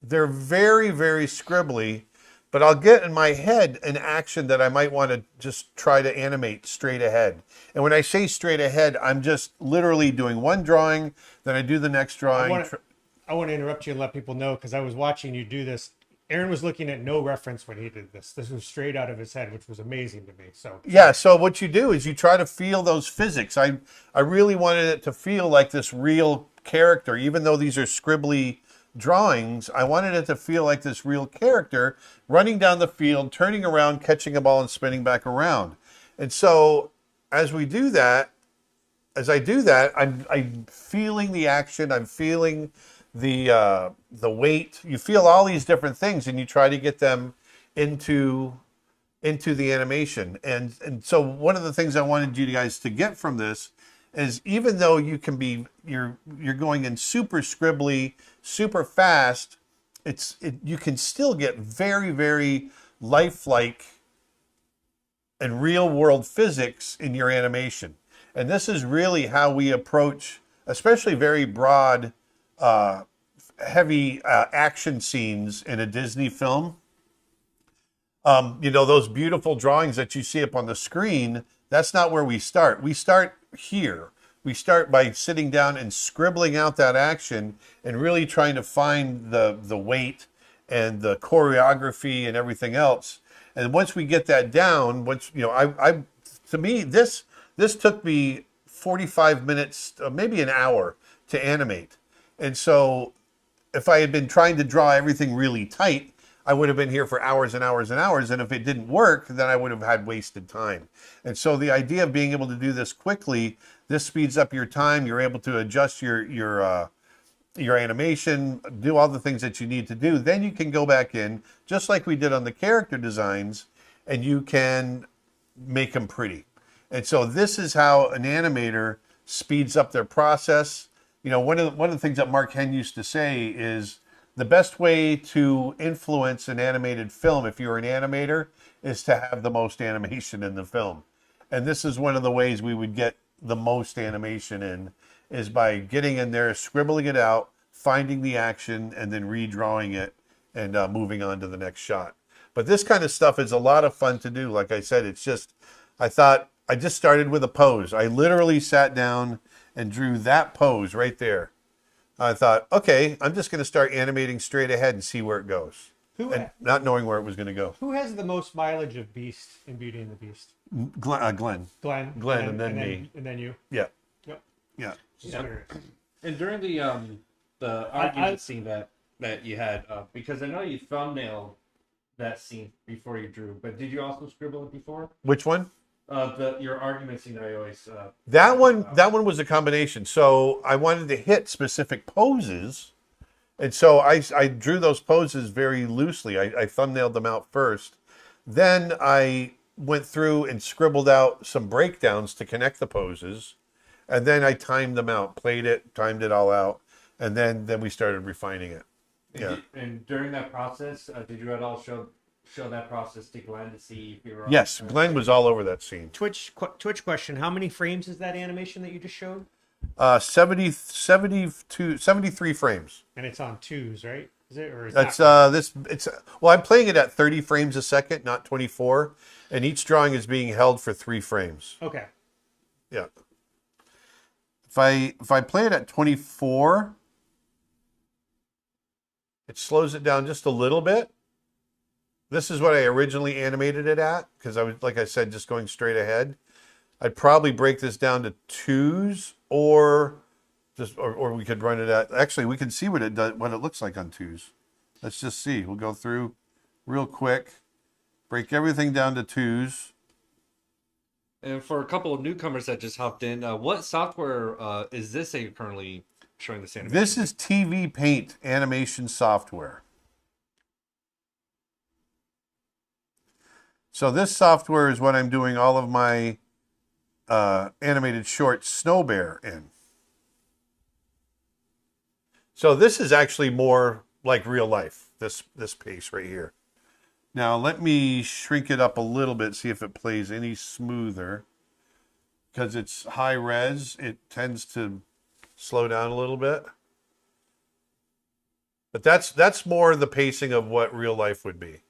They're very, very scribbly, but I'll get in my head an action that I might want to just try to animate straight ahead. And when I say straight ahead, I'm just literally doing one drawing, then I do the next drawing. I want to interrupt you and let people know, because I was watching you do this. Aaron was looking at no reference when he did this. This was straight out of his head, which was amazing to me. So yeah, so what you do is you try to feel those physics. I really wanted it to feel like this real character, even though these are scribbly drawings. I wanted it to feel like this real character running down the field, turning around, catching a ball, and spinning back around. And so as I do that, I'm feeling the action. I'm feeling the weight. You feel all these different things, and you try to get them into the animation. And so one of the things I wanted you guys to get from this is, even though you're going in super scribbly, super fast, you can still get very, very lifelike and real world physics in your animation. And this is really how we approach, especially very broad, heavy action scenes in a Disney film. Those beautiful drawings that you see up on the screen, that's not where we start. We start here. We start by sitting down and scribbling out that action and really trying to find the weight and the choreography and everything else. And once we get that down, to me, this took me 45 minutes, maybe an hour to animate. And so if I had been trying to draw everything really tight, I would have been here for hours and hours and hours. And if it didn't work, then I would have had wasted time. And so the idea of being able to do this quickly, this speeds up your time. You're able to adjust your animation, do all the things that you need to do. Then you can go back in, just like we did on the character designs, and you can make them pretty. And so this is how an animator speeds up their process. One of the things that Mark Henn used to say is the best way to influence an animated film, if you're an animator, is to have the most animation in the film. And this is one of the ways we would get the most animation in, is by getting in there, scribbling it out, finding the action, and then redrawing it and moving on to the next shot. But this kind of stuff is a lot of fun to do. Like I said, I just started with a pose. I literally sat down and drew that pose right there. I thought, okay, I'm just going to start animating straight ahead and see where it goes. And not knowing where it was going to go. Who has the most mileage of Beast in Beauty and the Beast? Glenn. Glenn, and then me. And then you? Yeah. Yep. Yeah. And during the argument scene that you had, because I know you thumbnailed that scene before you drew, but did you also scribble it before? Which one? Your argument scene I always... that one was a combination. So I wanted to hit specific poses, And so I drew those poses very loosely. I thumbnailed them out first. Then I went through and scribbled out some breakdowns to connect the poses. And then I timed them out, played it, timed it all out. And then we started refining it. Yeah. And during that process, did you at all show that process to Glenn to see if you were? Yes, Glenn was all over that scene. Twitch question: how many frames is that animation that you just showed? 73 frames. And it's on twos, right? Is it, or is That's that... well, I'm playing it at 30 frames a second, not 24, and each drawing is being held for 3 frames. Okay. Yeah. If I play it at 24, it slows it down just a little bit. This is what I originally animated it at, because I was, like I said, just going straight ahead. I'd probably break this down to 2s, or we could run it at. Actually, we can see what it does, what it looks like on 2s. Let's just see. We'll go through real quick, break everything down to 2s. And for a couple of newcomers that just hopped in, what software is this that you're currently showing this animation? This is TVPaint animation software. So this software is what I'm doing all of my animated short Snow Bear in. So this is actually more like real life, this pace right here. Now let me shrink it up a little bit, see if it plays any smoother. Because it's high res, it tends to slow down a little bit. But that's more the pacing of what real life would be.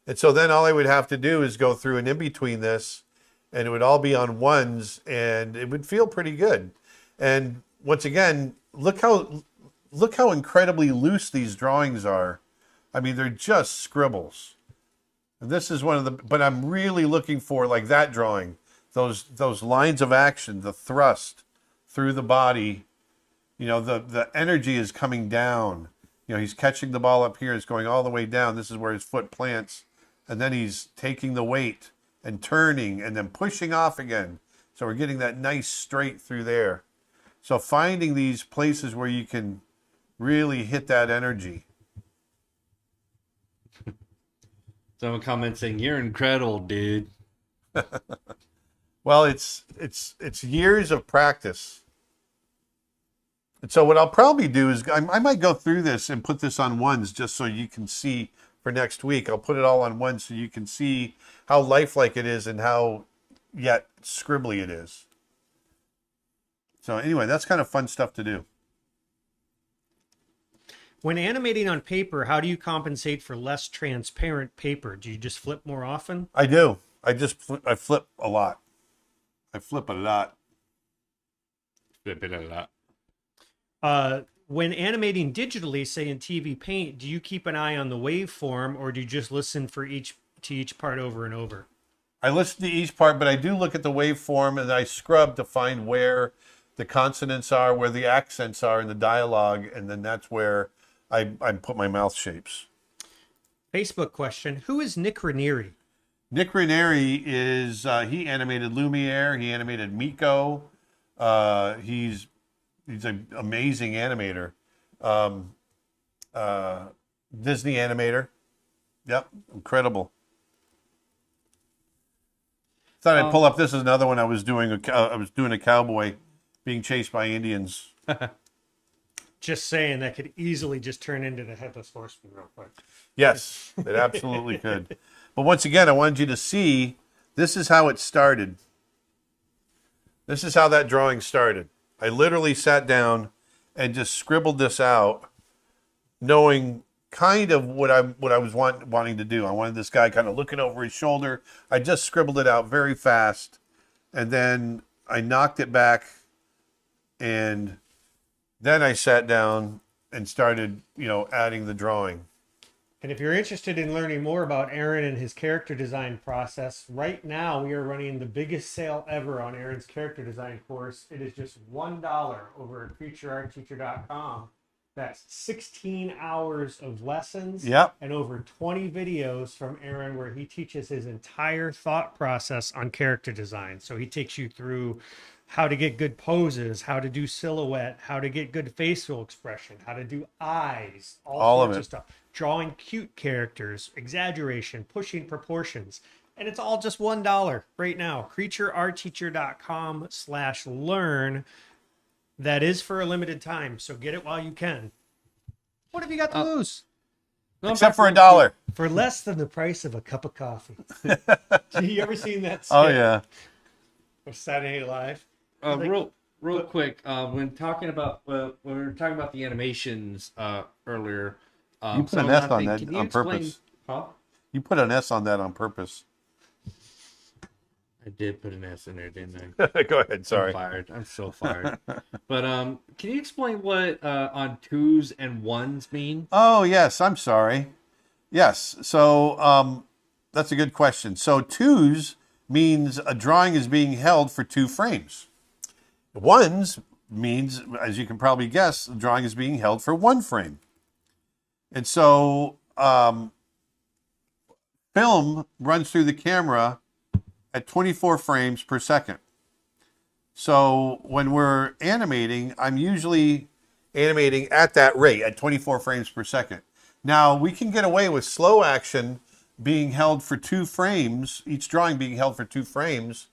And so then all I would have to do is go through and in between this, and it would all be on 1s, and it would feel pretty good. And once again, look how incredibly loose these drawings are. I mean, they're just scribbles. And this is one of the, but I'm really looking for, like that drawing, those lines of action, the thrust through the body. You know, the energy is coming down. You know, he's catching the ball up here, it's going all the way down. This is where his foot plants. And then he's taking the weight and turning and then pushing off again. So we're getting that nice straight through there. So finding these places where you can really hit that energy. Someone commenting, "You're incredible, dude." Well, it's years of practice. And so what I'll probably do is I might go through this and put this on 1s just so you can see for next week. I'll put it all on 1 so you can see how lifelike it is and how yet scribbly it is. So anyway, that's kind of fun stuff to do. When animating on paper, how do you compensate for less transparent paper? Do you just flip more often? I do. I flip a lot. I flip a lot. Flip it a lot. When animating digitally, say in TVPaint, do you keep an eye on the waveform, or do you just listen to each part over and over? I listen to each part, but I do look at the waveform and I scrub to find where the consonants are, where the accents are in the dialogue, and then that's where I put my mouth shapes. Facebook question: who is Nick Ranieri? Nick Ranieri is he animated Lumiere, he animated Miko. He's an amazing animator. Disney animator. Yep, incredible. Thought I'd pull up. This is another one I was doing. I was doing a cowboy being chased by Indians. Just saying, that could easily just turn into the Headless Horseman real quick. Yes, it absolutely could. But once again, I wanted you to see, this is how it started. This is how that drawing started. I literally sat down and just scribbled this out, knowing kind of what I was wanting to do. I wanted this guy kind of looking over his shoulder. I just scribbled it out very fast, and then I knocked it back, and then I sat down and started, adding the drawing. And if you're interested in learning more about Aaron and his character design process, right now we are running the biggest sale ever on Aaron's character design course. It is just $1 over at creatureartteacher.com. That's 16 hours of lessons. Yep. And over 20 videos from Aaron where he teaches his entire thought process on character design. So he takes you through how to get good poses, how to do silhouette, how to get good facial expression, how to do eyes, All of sorts it. of stuff. Drawing cute characters, exaggeration, pushing proportions. And it's all just $1 right now. creatureartteacher.com/learn. That is for a limited time, so get it while you can. What have you got to lose? Going Except back for real $1. For less than the price of a cup of coffee. You ever seen that skit Oh yeah. of Saturday Night Live? Real quick, when talking about when we were talking about the animations earlier, You put an someone S asked on me, that "Can you on explain-" purpose. Huh? You put an S on that on purpose. I did put an S in there, didn't I? Go ahead. Sorry. I'm fired. I'm so fired. But can you explain what on twos and ones mean? Oh yes. I'm sorry. Yes. So that's a good question. So twos means a drawing is being held for 2 frames. Ones means, as you can probably guess, the drawing is being held for 1 frame. And so film runs through the camera at 24 frames per second. So when we're animating, I'm usually animating at that rate, at 24 frames per second. Now, we can get away with slow action being held for 2 frames, each drawing being held for 2 frames,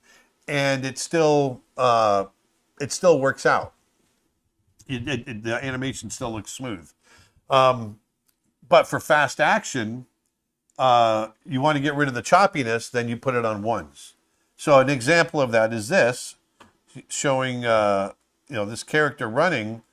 and it still works out. The animation still looks smooth. But for fast action, you want to get rid of the choppiness, then you put it on ones. So an example of that is this, showing this character running.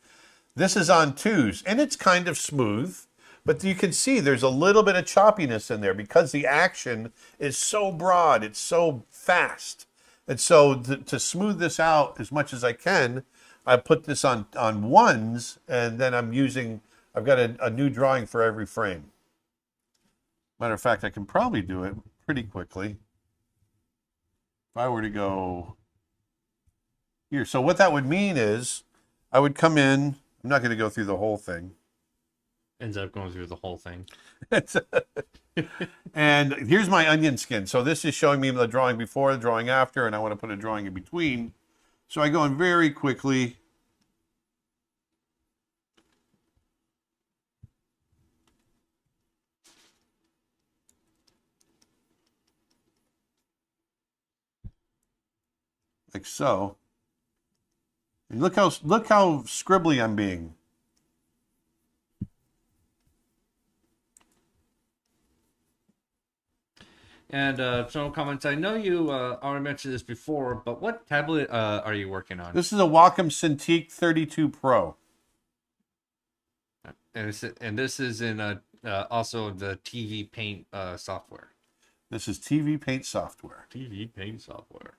This is on twos, and it's kind of smooth, but you can see there's a little bit of choppiness in there because the action is so broad, it's so fast. And so to smooth this out as much as I can, I put this on ones, and then I've got a new drawing for every frame. Matter of fact, I can probably do it pretty quickly. If I were to go here. So what that would mean is I would come in. I'm not going to go through the whole thing. Ends up going through the whole thing. And here's my onion skin. So this is showing me the drawing before, the drawing after, and I want to put a drawing in between. So I go in very quickly. Like so. And look how scribbly I'm being. And someone comments, I know you already mentioned this before, but what tablet are you working on? This is a Wacom Cintiq 32 Pro. And this is in also the TVPaint software. This is TVPaint software. TVPaint software.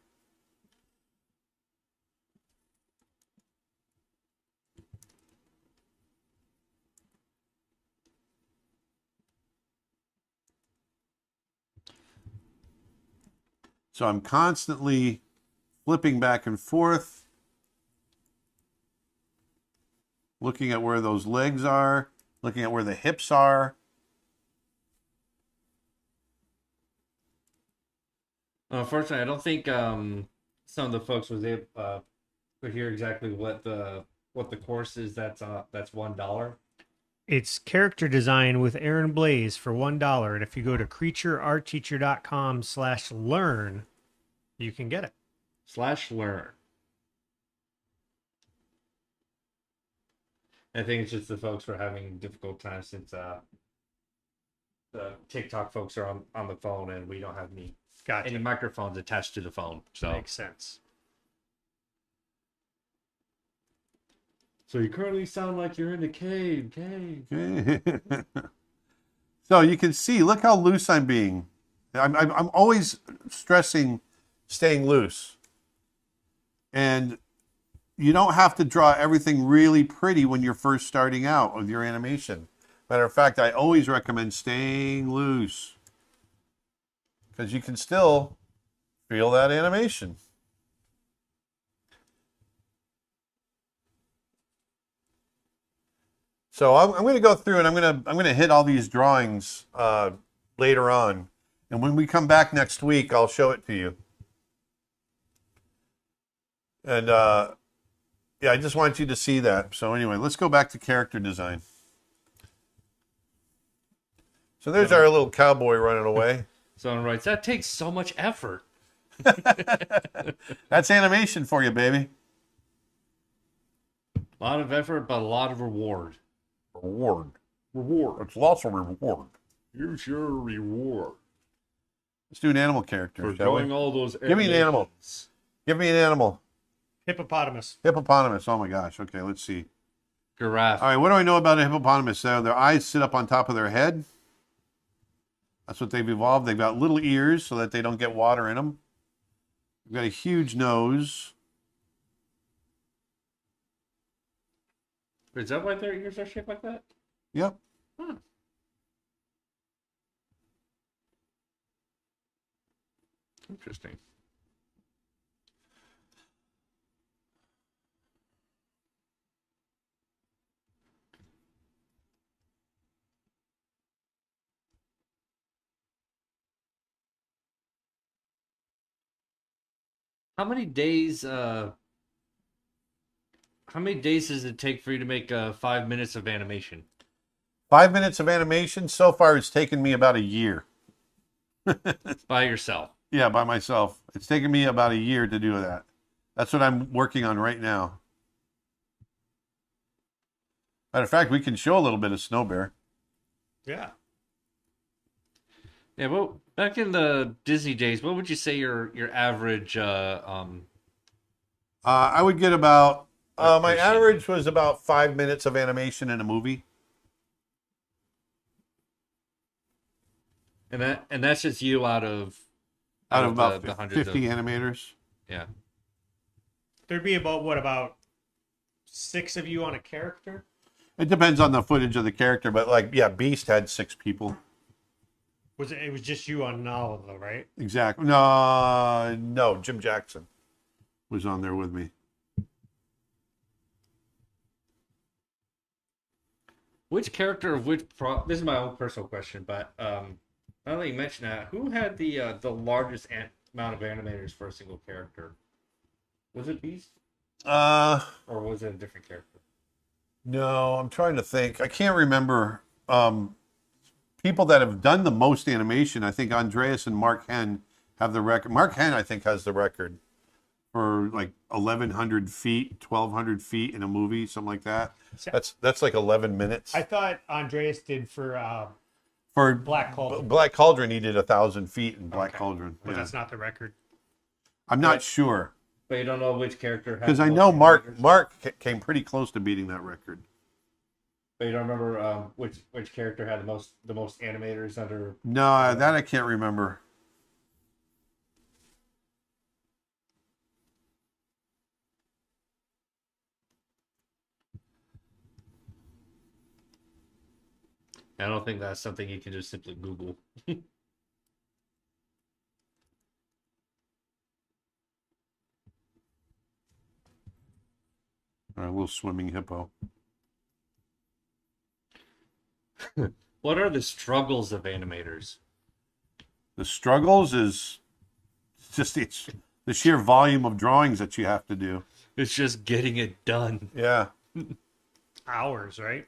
So I'm constantly flipping back and forth, looking at where those legs are, looking at where the hips are. Unfortunately, I don't think some of the folks was able to hear exactly what the course is. That's $1. It's character design with Aaron Blaze for $1. And if you go to creatureartteacher.com/learn, you can get it. /learn. I think it's just the folks were having a difficult time since the TikTok folks are on the phone and we don't have any microphones attached to the phone. So makes sense. So you currently sound like you're in a cave. So you can see, look how loose I'm being. I'm always stressing staying loose. And you don't have to draw everything really pretty when you're first starting out with your animation. Matter of fact, I always recommend staying loose because you can still feel that animation. So I'm going to go through and I'm going to hit all these drawings later on, and when we come back next week, I'll show it to you. And yeah, I just want you to see that. So anyway, let's go back to character design. So there's our little cowboy running away. Someone writes, that takes so much effort. That's animation for you, baby. A lot of effort, but a lot of reward. Reward. Reward. It's lots of reward. Here's your reward. Let's do an animal character, For shall we? doing all those Give me an animal. animations. Give me an animal. Hippopotamus. Hippopotamus. Oh my gosh. Okay, let's see. Giraffe. All right, what do I know about a hippopotamus? Their eyes sit up on top of their head. That's what they've evolved. They've got little ears so that they don't get water in them. They've got a huge nose. Is that why their ears are shaped like that? Yep. Huh. Interesting. How many days does it take for you to make 5 minutes of animation? 5 minutes of animation. So far, it's taken me about a year. By yourself? Yeah, by myself. It's taken me about a year to do that. That's what I'm working on right now. Matter of fact, we can show a little bit of Snow Bear. Yeah. Yeah, well, back in the Disney days, what would you say your average I would get about, my Appreciate it. average was about 5 minutes of animation in a movie. and that's just you out of About the hundreds 50 of animators. yeah. There'd be about 6 of you on a character? It depends on the footage of the character, but like, yeah, Beast had 6 people. It was just you on Nala though, right? Exactly. No, Jim Jackson was on there with me. Which character of this is my own personal question, but now that you mention that, who had the largest amount of animators for a single character? Was it Beast? Or was it a different character? No, I'm trying to think. I can't remember. People that have done the most animation, I think Andreas and Mark Henn have the record. Mark Henn, I think, has the record for like 1,100 feet, 1,200 feet in a movie, something like that. That's like 11 minutes. I thought Andreas did for Black Cauldron. Black Cauldron, he did 1,000 feet in Black Cauldron. But Yeah. that's not the record. I'm not sure. But you don't know which character had Because the I most know animators? Mark came pretty close to beating that record. But you don't remember which character had the most animators under. No, that I can't remember. I don't think that's something you can just simply Google. A little swimming hippo. What are the struggles of animators? The struggles is just it's the sheer volume of drawings that you have to do. It's just getting it done. Yeah. Hours, right?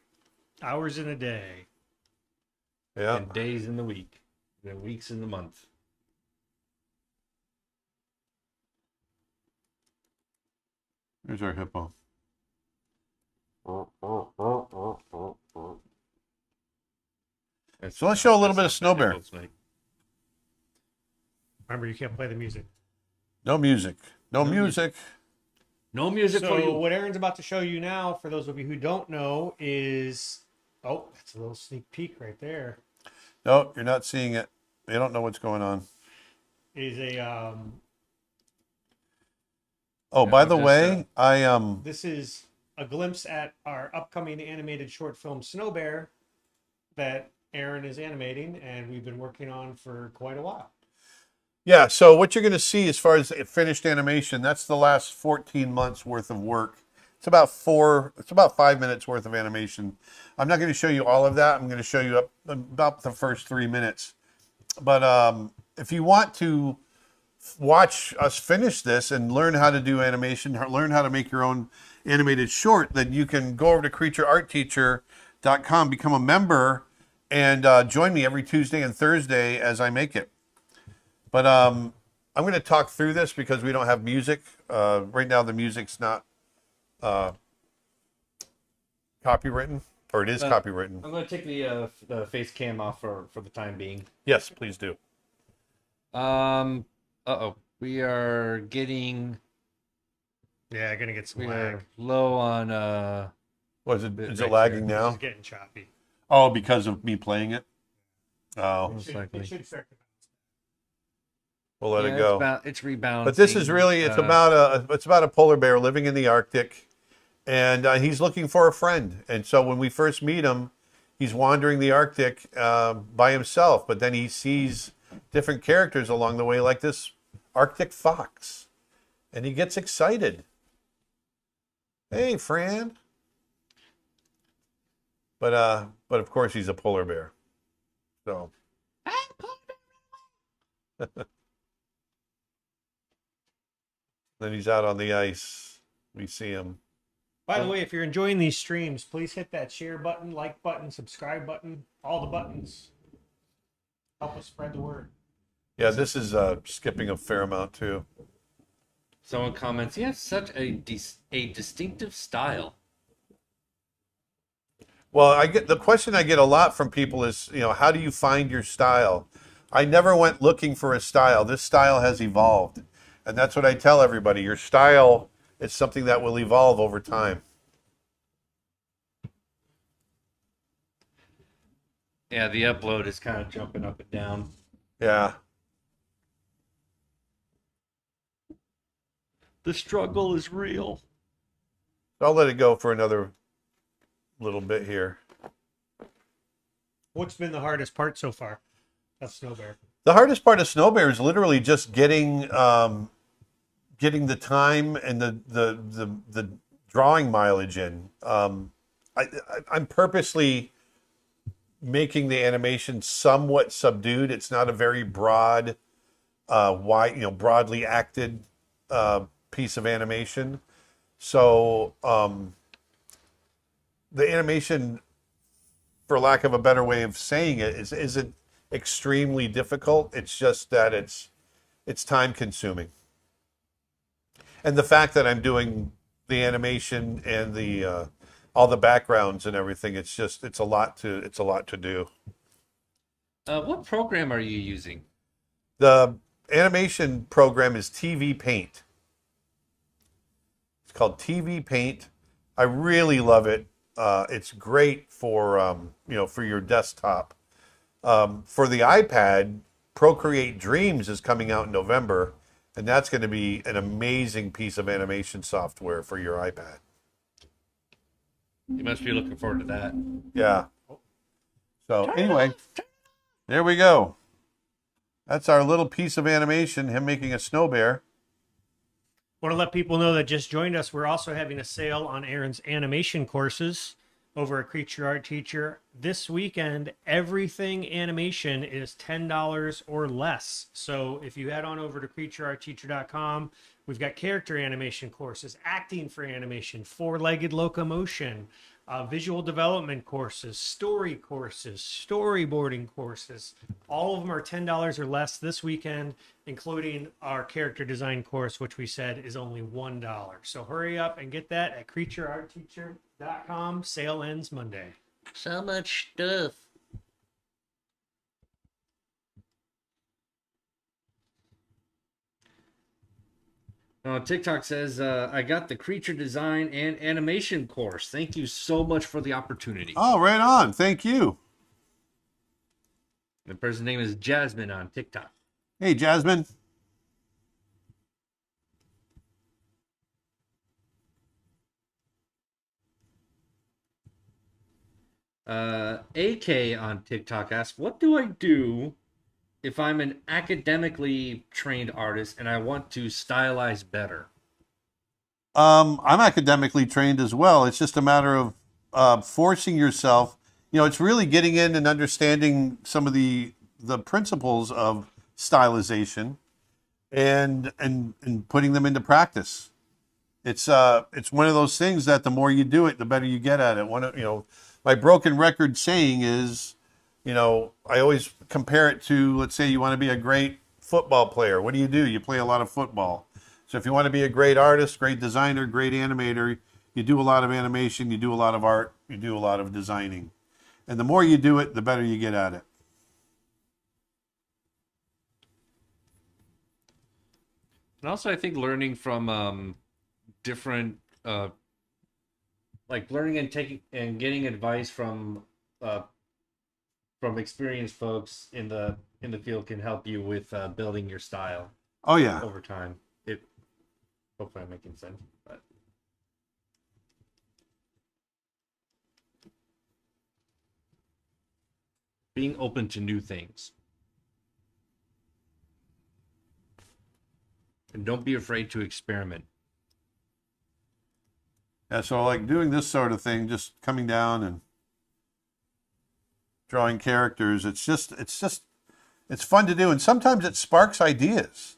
Hours in a day. Yeah. And days in the week, and then weeks in the month. There's our hippo. So let's show a little bit of Snow Bear. Remember, you can't play the music. No music. No music. No music for So you. what Aaron's about to show you now, for those of you who don't know, is that's a little sneak peek right there. No, you're not seeing it. You don't know what's going on. Is a Oh, by the way, this is a glimpse at our upcoming animated short film Snow Bear that Aaron is animating, and we've been working on for quite a while. yeah, so what you're going to see as far as finished animation, that's the last 14 months worth of work. It's about 5 minutes worth of animation. I'm not going to show you all of that. I'm going to show you about the first 3 minutes. But if you want to watch us finish this and learn how to do animation, learn how to make your own animated short, then you can go over to creatureartteacher.com, become a member, and join me every Tuesday and Thursday as I make it. But I'm going to talk through this because we don't have music. Right now the music's not copywritten, or it is copywritten. I'm going to take the face cam off for the time being. Yes, please do. We are getting... Yeah, gonna get some We lag. are low on... Is it right lagging here. now? It's getting choppy. Oh, because of me playing it? Oh, Most likely. It should start to we'll let it go. It's rebalancing. But this is really, it's about a polar bear living in the Arctic, and he's looking for a friend. And so when we first meet him, he's wandering the Arctic by himself, but then he sees different characters along the way, like this Arctic fox, and he gets excited. Hey, Fran. But of course he's a polar bear. So. Then he's out on the ice. We see him. By the way, if you're enjoying these streams, please hit that share button, like button, subscribe button, all the buttons. Help us spread the word. Yeah, this is skipping a fair amount too. Someone comments, he has such a distinctive style. Well, the question I get a lot from people is, how do you find your style? I never went looking for a style. This style has evolved. And that's what I tell everybody. Your style is something that will evolve over time. Yeah, the upload is kind of jumping up and down. Yeah. The struggle is real. I'll let it go for another little bit here. What's been the hardest part so far of Snow Bear? The hardest part of Snow Bear is literally just getting the time and the drawing mileage in. I'm purposely making the animation somewhat subdued. It's not a very broadly acted piece of animation. So the animation, for lack of a better way of saying it, isn't extremely difficult. It's just that it's time consuming. And the fact that I'm doing the animation and the all the backgrounds and everything, it's a lot to do. What program are you using? The animation program is TVPaint. It's called TVPaint. I really love it. It's great for for your desktop. For the iPad, Procreate Dreams is coming out in November, and that's going to be an amazing piece of animation software for your iPad. You must be looking forward to that. Yeah. So anyway, there we go. That's our little piece of animation, him making a snow bear. Want to let people know that just joined us. We're also having a sale on Aaron's animation courses over at Creature Art Teacher. This weekend, everything animation is $10 or less. So if you head on over to creatureartteacher.com, we've got character animation courses, acting for animation, four-legged locomotion, visual development courses, story courses, storyboarding courses. All of them are $10 or less this weekend, including our character design course, which we said is only $1. So hurry up and get that at creatureartteacher.com. Sale ends Monday. So much stuff. TikTok says, I got the creature design and animation course. Thank you so much for the opportunity. Oh, right on. Thank you. The person's name is Jasmine on TikTok. Hey, Jasmine. AK on TikTok asks, what do I do if I'm an academically trained artist and I want to stylize better? I'm academically trained as well. It's just a matter of forcing yourself. It's really getting in and understanding some of the principles of stylization. and putting them into practice. It's one of those things that the more you do it, the better you get at it. My broken record saying is, I always compare it to, let's say you want to be a great football player. What do? You play a lot of football. So if you want to be a great artist, great designer, great animator, you do a lot of animation, you do a lot of art, you do a lot of designing. And the more you do it, the better you get at it. And also, I think learning from different, like learning and taking and getting advice from experienced folks in the field can help you with building your style. Oh yeah, over time. Hopefully I'm making sense, but being open to new things. And don't be afraid to experiment. Yeah, so like doing this sort of thing, just coming down and drawing characters, it's fun to do, and sometimes it sparks ideas.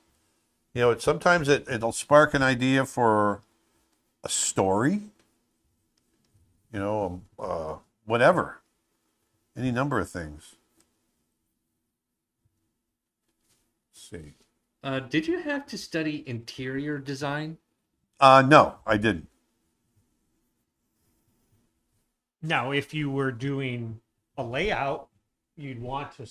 Sometimes it'll spark an idea for a story. Whatever, any number of things. Let's see. Did you have to study interior design? No, I didn't. Now, if you were doing a layout, you'd want to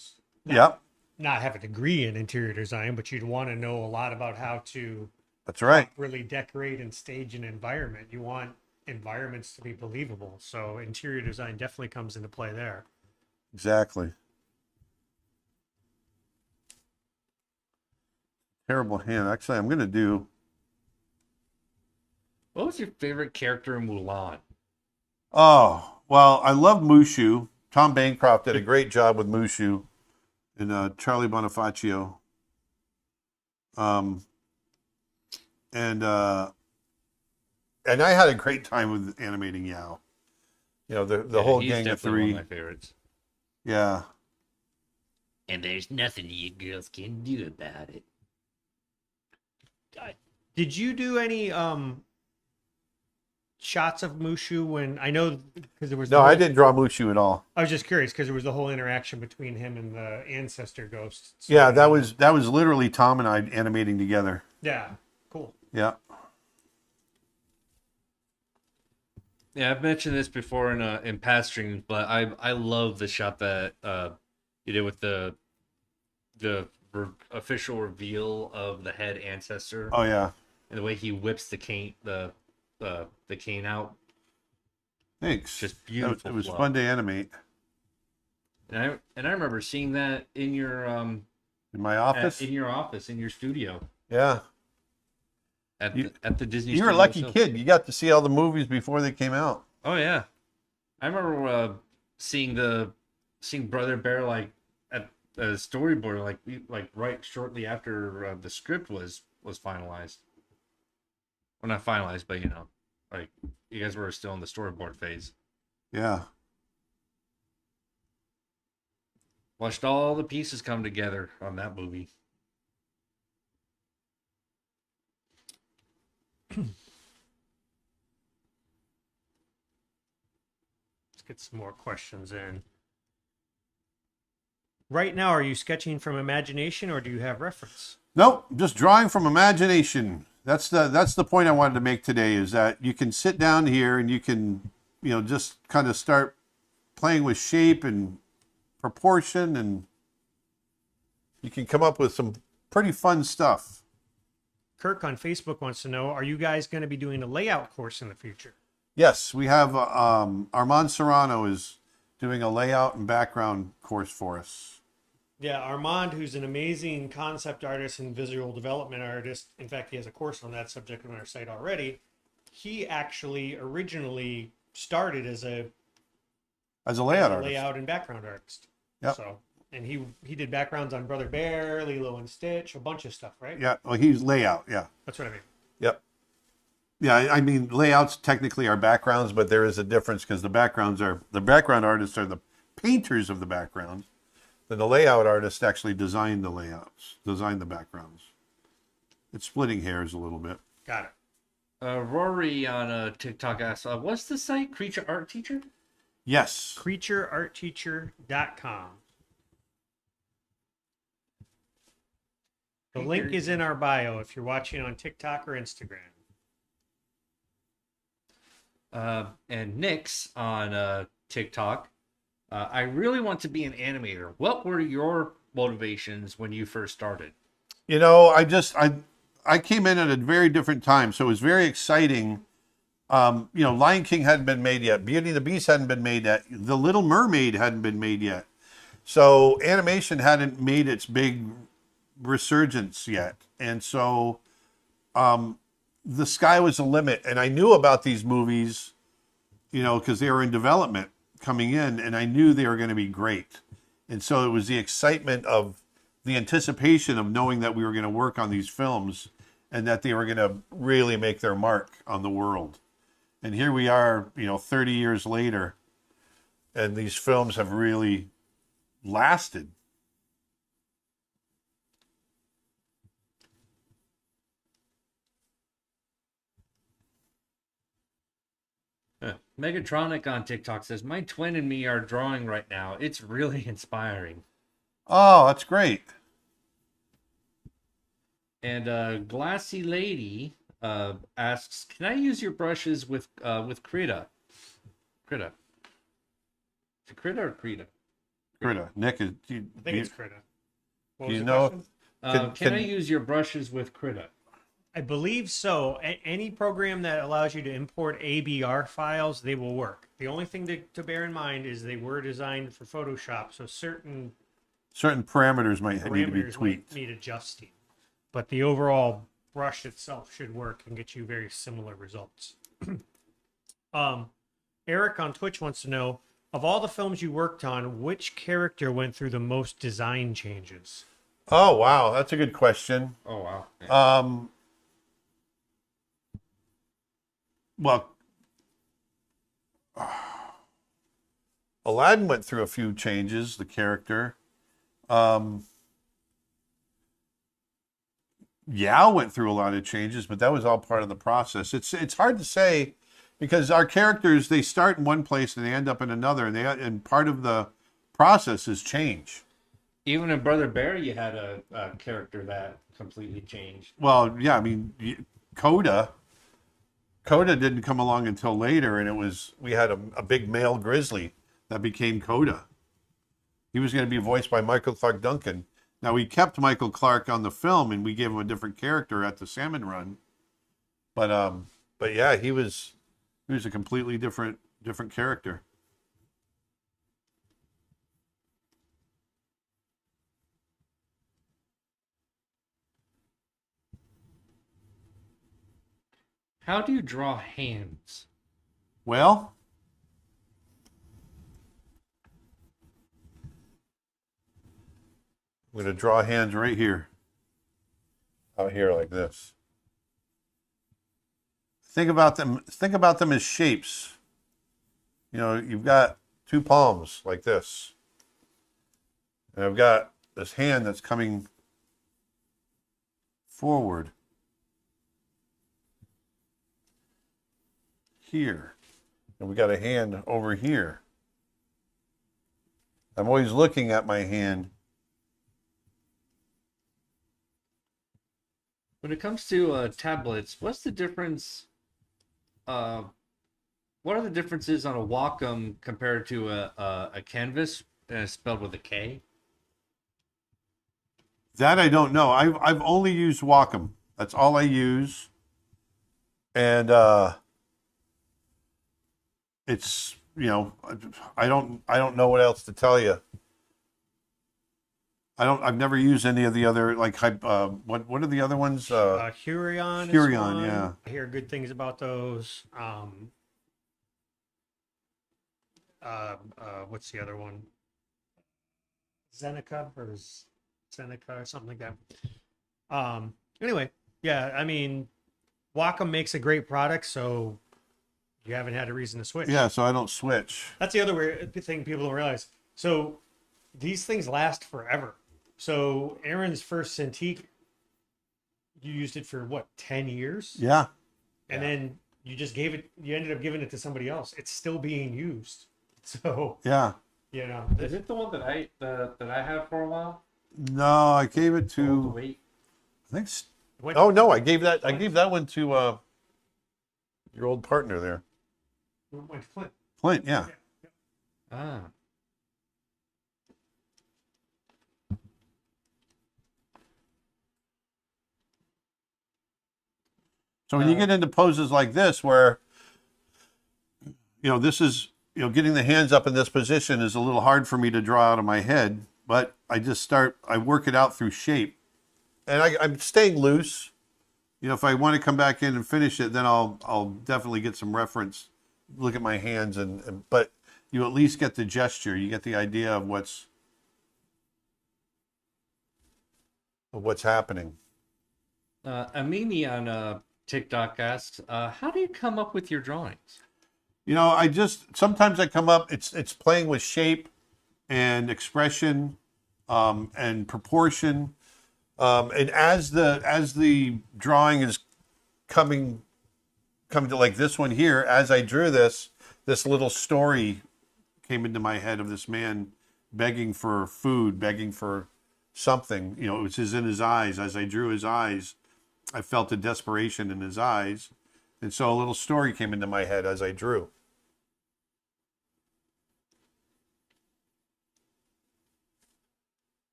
not have a degree in interior design, but you'd want to know a lot about how to That's right. really decorate and stage an environment. You want environments to be believable. So interior design definitely comes into play there. Exactly. Terrible hand. Actually, I'm going to do... What was your favorite character in Mulan? Oh, well, I love Mushu. Tom Bancroft did a great job with Mushu and Charlie Bonifacio. And I had a great time with animating Yao. The whole gang of three. One of my favorites. Yeah. And there's nothing you girls can do about it. Did you do any shots of Mushu when I know because there was I didn't draw Mushu at all. I was just curious because there was the whole interaction between him and the ancestor ghosts. So yeah, that was literally Tom and I animating together. Yeah, cool. Yeah. Yeah, I've mentioned this before in past streams, but I love the shot that you did with the official reveal of the head ancestor. Oh yeah. And the way he whips the cane out. Thanks. Just beautiful. It was fun to animate. And I remember seeing that in your in my office. In your office, in your studio. Yeah. At the Disney. You're a lucky kid. You got to see all the movies before they came out. Oh yeah, I remember seeing Brother Bear like at the storyboard like right shortly after the script was finalized. Well, not finalized, but like you guys were still in the storyboard phase. Yeah. Watched all the pieces come together on that movie. Let's get some more questions in. Right now, are you sketching from imagination or do you have reference? Nope, just drawing from imagination. That's the point I wanted to make today, is that you can sit down here and you can, just kind of start playing with shape and proportion, and you can come up with some pretty fun stuff. Kirk on Facebook wants to know, are you guys going to be doing a layout course in the future? Yes, we have Armand Serrano is doing a layout and background course for us. Yeah, Armand, who's an amazing concept artist and visual development artist. In fact, he has a course on that subject on our site already. He actually originally started as a layout artist. Layout and background artist. Yep. So, and he did backgrounds on Brother Bear, Lilo and Stitch, a bunch of stuff, right? Yeah, well, he's layout, yeah. That's what I mean. Yep. Yeah, I mean, layouts technically are backgrounds, but there is a difference because the background artists are the painters of the backgrounds. Then the layout artists actually design the layouts, design the backgrounds. It's splitting hairs a little bit. Got it. Rory on TikTok asked, what's the site? Creature Art Teacher? Yes. CreatureArtTeacher.com. The link is in our bio if you're watching on TikTok or Instagram. And Nick's on TikTok. I really want to be an animator. What were your motivations when you first started? You know, I came in at a very different time, so it was very exciting. You know, Lion King hadn't been made yet. Beauty and the Beast hadn't been made yet. The Little Mermaid hadn't been made yet. So animation hadn't made its big resurgence yet. And so the sky was the limit. And I knew about these movies, you know, because they were in development coming in, and I knew they were going to be great. And so it was the excitement of the anticipation of knowing that we were going to work on these films and that they were going to really make their mark on the world. And here we are, you know, 30 years later, and these films have really lasted. Megatronic on TikTok says, my twin and me are drawing right now. It's really inspiring. Oh, that's great. And Glassy Lady asks, can I use your brushes with Krita? Krita. Is it Krita or Krita? Krita. Nick, I think it's Krita. Do you know? Can I use your brushes with Krita? I believe so. Any program that allows you to import ABR files, they will work. The only thing to bear in mind is they were designed for Photoshop, so certain parameters might need to be tweaked. Need adjusting. But the overall brush itself should work and get you very similar results. Eric on Twitch wants to know, of all the films you worked on, which character went through the most design changes? Oh, wow. That's a good question. Oh, wow. Yeah. Well, Aladdin went through a few changes, the character. Yao went through a lot of changes, but that was all part of the process. It's hard to say because our characters, they start in one place and they end up in another, and part of the process is change. Even in Brother Bear, you had a character that completely changed. Well, yeah, I mean, Coda didn't come along until later, and we had a big male grizzly that became Coda. He was going to be voiced by Michael Clark Duncan. Now, we kept Michael Clark on the film, and we gave him a different character at the Salmon Run. But yeah, he was a completely different character. How do you draw hands? Well, I'm going to draw hands right here. Out here like this. Think about them as shapes. You know, you've got two palms like this. And I've got this hand that's coming forward. Here. And we got a hand over here. I'm always looking at my hand. When it comes to tablets, what's the difference? What are the differences on a Wacom compared to a Canvas spelled with a K? That I don't know. I've only used Wacom. That's all I use. And it's, you know, I don't know what else to tell you. I've never used any of the other, like, what are the other ones? Hurion. Hurion, yeah. I hear good things about those. What's the other one? Zeneca or something like that. Anyway, yeah, I mean, Wacom makes a great product, so you haven't had a reason to switch. Yeah, so I don't switch. That's the other weird thing people don't realize. So these things last forever. So Aaron's first Cintiq, you used it for what, 10 years? Yeah. And then you just you ended up giving it to somebody else. It's still being used. So, Yeah. you know, Is it the one that I had for a while? No, I gave it Hold the to. weight. I think. what, Oh no, I gave that one to your old partner there, went to Clint. Clint. Yeah. Ah. So when you get into poses like this, where this is getting the hands up in this position is a little hard for me to draw out of my head, but I work it out through shape, and I'm staying loose. If I want to come back in and finish it, then I'll definitely get some reference, look at my hands, but you at least get the gesture, you get the idea of what's happening. Amini on TikTok asks, how do you come up with your drawings? Sometimes I come up, it's playing with shape and expression, and proportion. And as the drawing is coming to like this one here, as I drew this little story came into my head of this man begging for food, begging for something. It was in his eyes. As I drew his eyes, I felt the desperation in his eyes. And so a little story came into my head as I drew.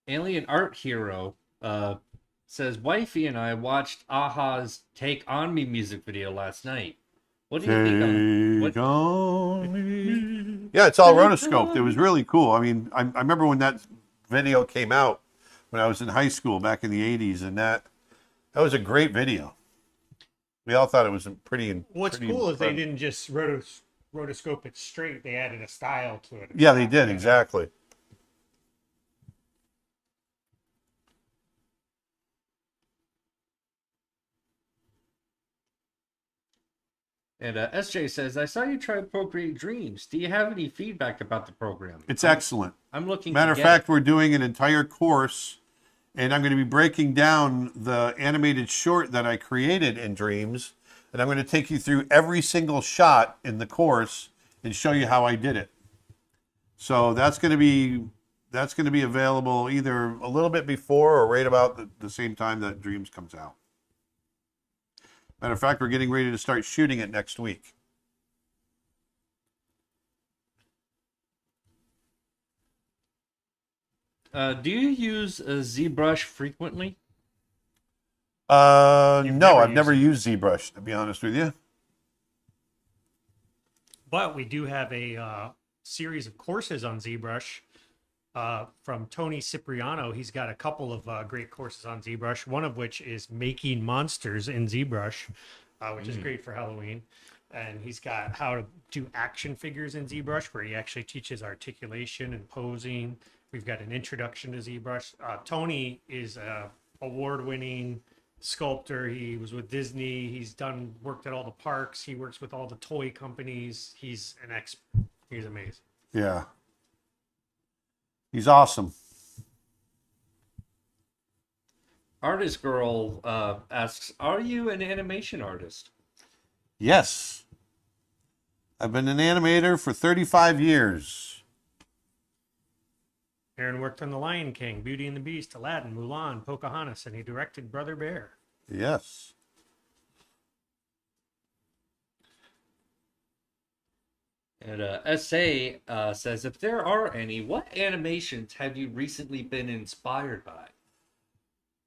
Alien Art Hero says, wifey and I watched Aha's Take On Me music video last night. What do you think on me. Yeah, it's all rotoscoped. It was really cool. I mean, I remember when that video came out when I was in high school back in the 80s, and that was a great video. We all thought it was What's cool is they didn't just rotoscope it straight. They added a style to it. Yeah, they did, exactly. And SJ says, I saw you try Procreate Dreams. Do you have any feedback about the program? It's excellent. I'm looking. Matter of fact, we're doing an entire course, and I'm going to be breaking down the animated short that I created in Dreams, and I'm going to take you through every single shot in the course and show you how I did it. So that's going to be available either a little bit before or right about the same time that Dreams comes out. Matter of fact, we're getting ready to start shooting it next week. Do you use ZBrush frequently? No, I've never used ZBrush, to be honest with you. But we do have a series of courses on ZBrush from Tony Cipriano. He's got a couple of great courses on ZBrush, one of which is making monsters in ZBrush, which is great for Halloween. And he's got how to do action figures in ZBrush, where he actually teaches articulation and posing. We've got an introduction to ZBrush. Tony is a award-winning sculptor. He was with Disney. He's worked at all the parks. He works with all the toy companies. He's an expert. He's amazing. Yeah. He's awesome. Artist Girl asks, are you an animation artist? Yes. I've been an animator for 35 years. Aaron worked on The Lion King, Beauty and the Beast, Aladdin, Mulan, Pocahontas, and he directed Brother Bear. Yes. And SA says, if there are any, what animations have you recently been inspired by?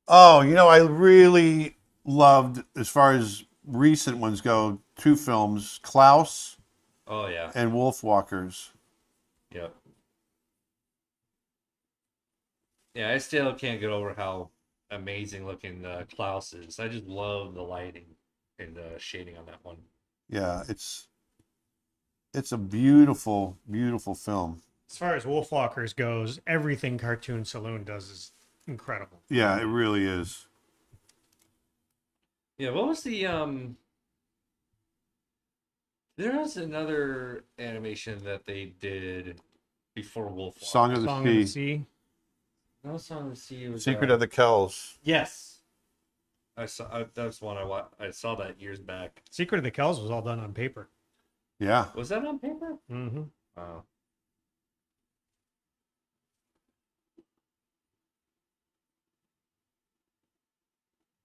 Oh, I really loved, as far as recent ones go, two films, Klaus Oh, yeah. and Wolfwalkers. Yep. Yeah, I still can't get over how amazing looking Klaus is. I just love the lighting and the shading on that one. Yeah, it's a beautiful, beautiful film. As far as Wolfwalkers goes, everything Cartoon Saloon does is incredible. Yeah, it really is. Yeah, what was the there was another animation that they did before Wolfwalkers. Song of the Song Sea. of the Sea. No, Song of the Sea was Secret of the Kells. Yes. That's one I saw that years back. Secret of the Kells was all done on paper. Yeah. Was that on paper? Mm-hmm. Wow.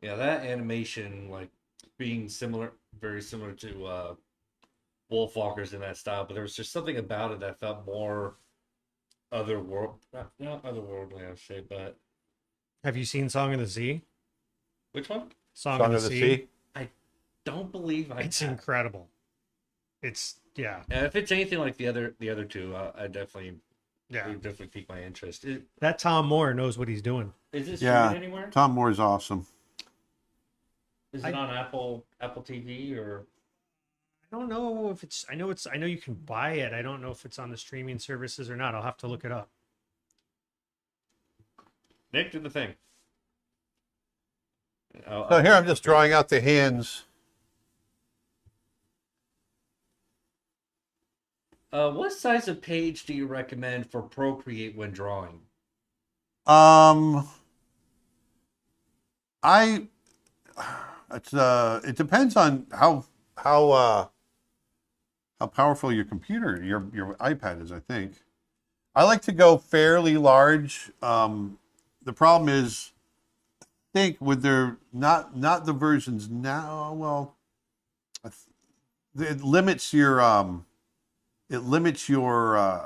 Yeah, that animation, like being similar, very similar to Wolfwalkers in that style, but there was just something about it that felt more not otherworldly, I would say, but Have you seen Song of the Sea? which one? Song Song of the Sea. I don't believe I It's have. incredible. It's yeah. And if it's anything like the other two, I definitely Yeah. it would definitely pique my interest. That Tom Moore knows what he's doing. Is it Yeah. streaming anywhere? Tom Moore is awesome. Is it on Apple TV or? I don't know if it's. I know you can buy it. I don't know if it's on the streaming services or not. I'll have to look it up. Nick, do the thing. So here I'm just drawing out the hands. What size of page do you recommend for Procreate when drawing? It depends on how powerful your computer, your iPad is, I think. I like to go fairly large. The problem is, I think with their not the versions now, well, it limits your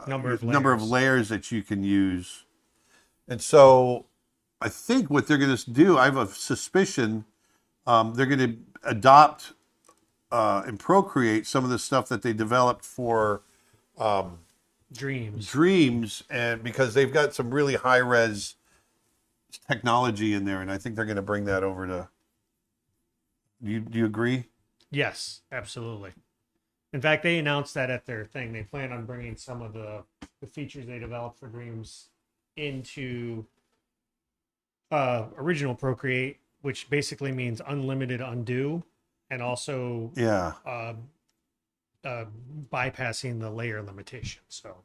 number of layers that you can use. And so I think what they're going to do, I have a suspicion, they're going to adopt and Procreate some of the stuff that they developed for Dreams, and because they've got some really high res technology in there, and I think they're going to bring that over to. Do you agree? Yes, absolutely. In fact, they announced that at their thing. They plan on bringing some of the features they developed for Dreams into original Procreate, which basically means unlimited undo, and also bypassing the layer limitation. So,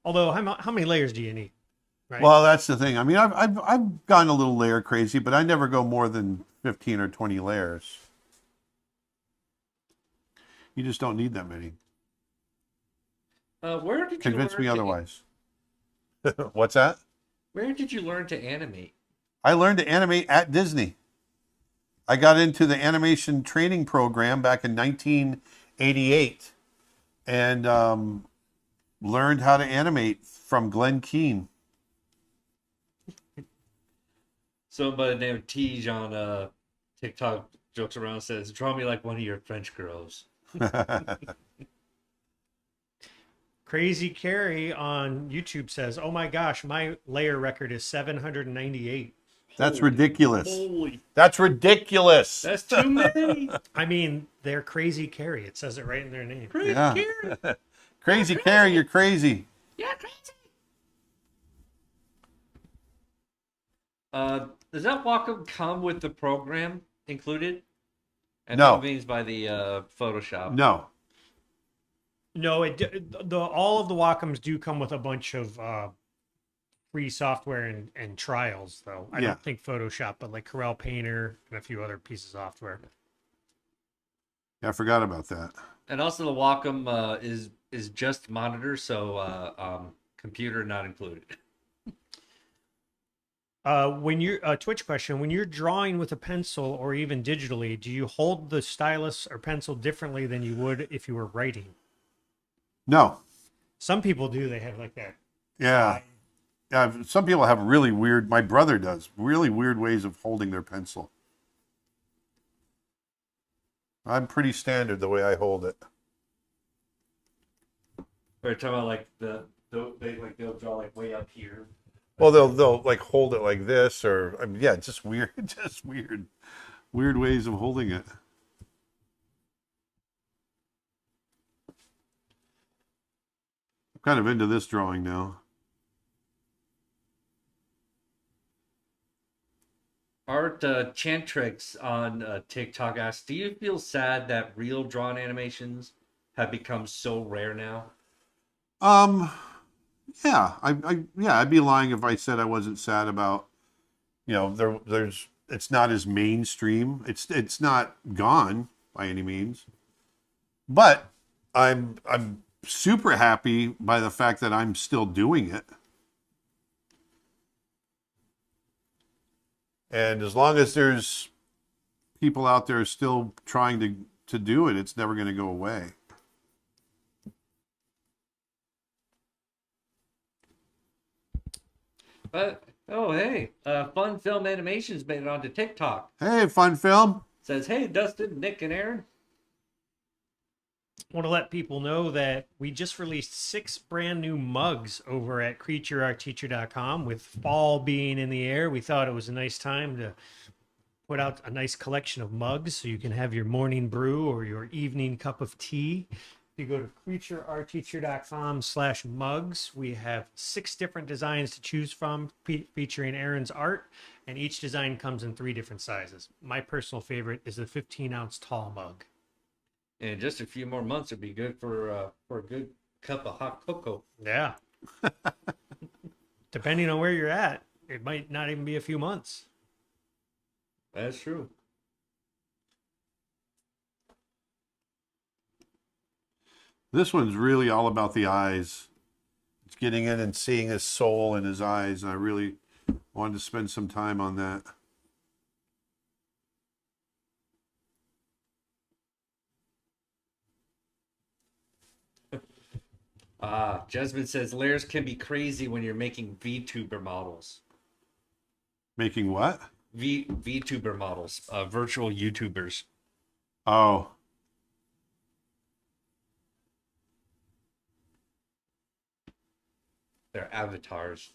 although how many layers do you need? Right? Well, that's the thing. I mean, I've gone a little layer crazy, but I never go more than 15 or 20 layers. You just don't need that many. Where did you Convince me learn otherwise. What's that? Where did you learn to animate? I learned to animate at Disney. I got into the animation training program back in 1988 and learned how to animate from Glenn Keane. Somebody by the name of Tej on TikTok jokes around and says, "Draw me like one of your French girls." Crazy Carrie on YouTube says, "Oh my gosh, my layer record is 798." That's ridiculous. Holy. That's ridiculous. That's too many. I mean, they're Crazy Carrie. It says it right in their name. Crazy Yeah. Carrie. Crazy Carrie, you're crazy. Yeah, crazy. Does that Wacom come with the program included? And No. that means by the Photoshop. No. No, all of the Wacoms do come with a bunch of free software and trials, though. I don't think Photoshop, but like Corel Painter and a few other pieces of software. Yeah, I forgot about that. And also the Wacom is just monitor, so computer not included. When you're Twitch question, when you're drawing with a pencil or even digitally, do you hold the stylus or pencil differently than you would if you were writing? No. Some people do. They have like that. Yeah. Yeah. Some people have really weird, my brother does, really weird ways of holding their pencil. I'm pretty standard the way I hold it. We're talking about like they'll draw like way up here. Well, they'll like hold it like this, or I mean, yeah, just weird, just weird ways of holding it. I'm kind of into this drawing now. Art Chantrix on TikTok asks, "Do you feel sad that real drawn animations have become so rare now?" Yeah, I'd be lying if I said I wasn't sad about, there's it's not as mainstream. It's not gone by any means, but I'm super happy by the fact that I'm still doing it. And as long as there's people out there still trying to do it, it's never going to go away. Oh, hey, Fun Film Animations made it onto TikTok. Hey, Fun Film. Says, hey, Dustin, Nick, and Aaron. I want to let people know that we just released 6 brand new mugs over at creatureartteacher.com. With fall being in the air, we thought it was a nice time to put out a nice collection of mugs so you can have your morning brew or your evening cup of tea. If you go to creatureartteacher.com/mugs, we have 6 different designs to choose from featuring Aaron's art, and each design comes in 3 different sizes. My personal favorite is the 15-ounce tall mug. In just a few more months, it'd be good for a good cup of hot cocoa. Yeah. Depending on where you're at, it might not even be a few months. That's true. This one's really all about the eyes. It's getting in and seeing his soul in his eyes, and I really wanted to spend some time on that. Jasmine says layers can be crazy when you're making VTuber models. Making what? VTuber models, virtual YouTubers. Oh. They're avatars.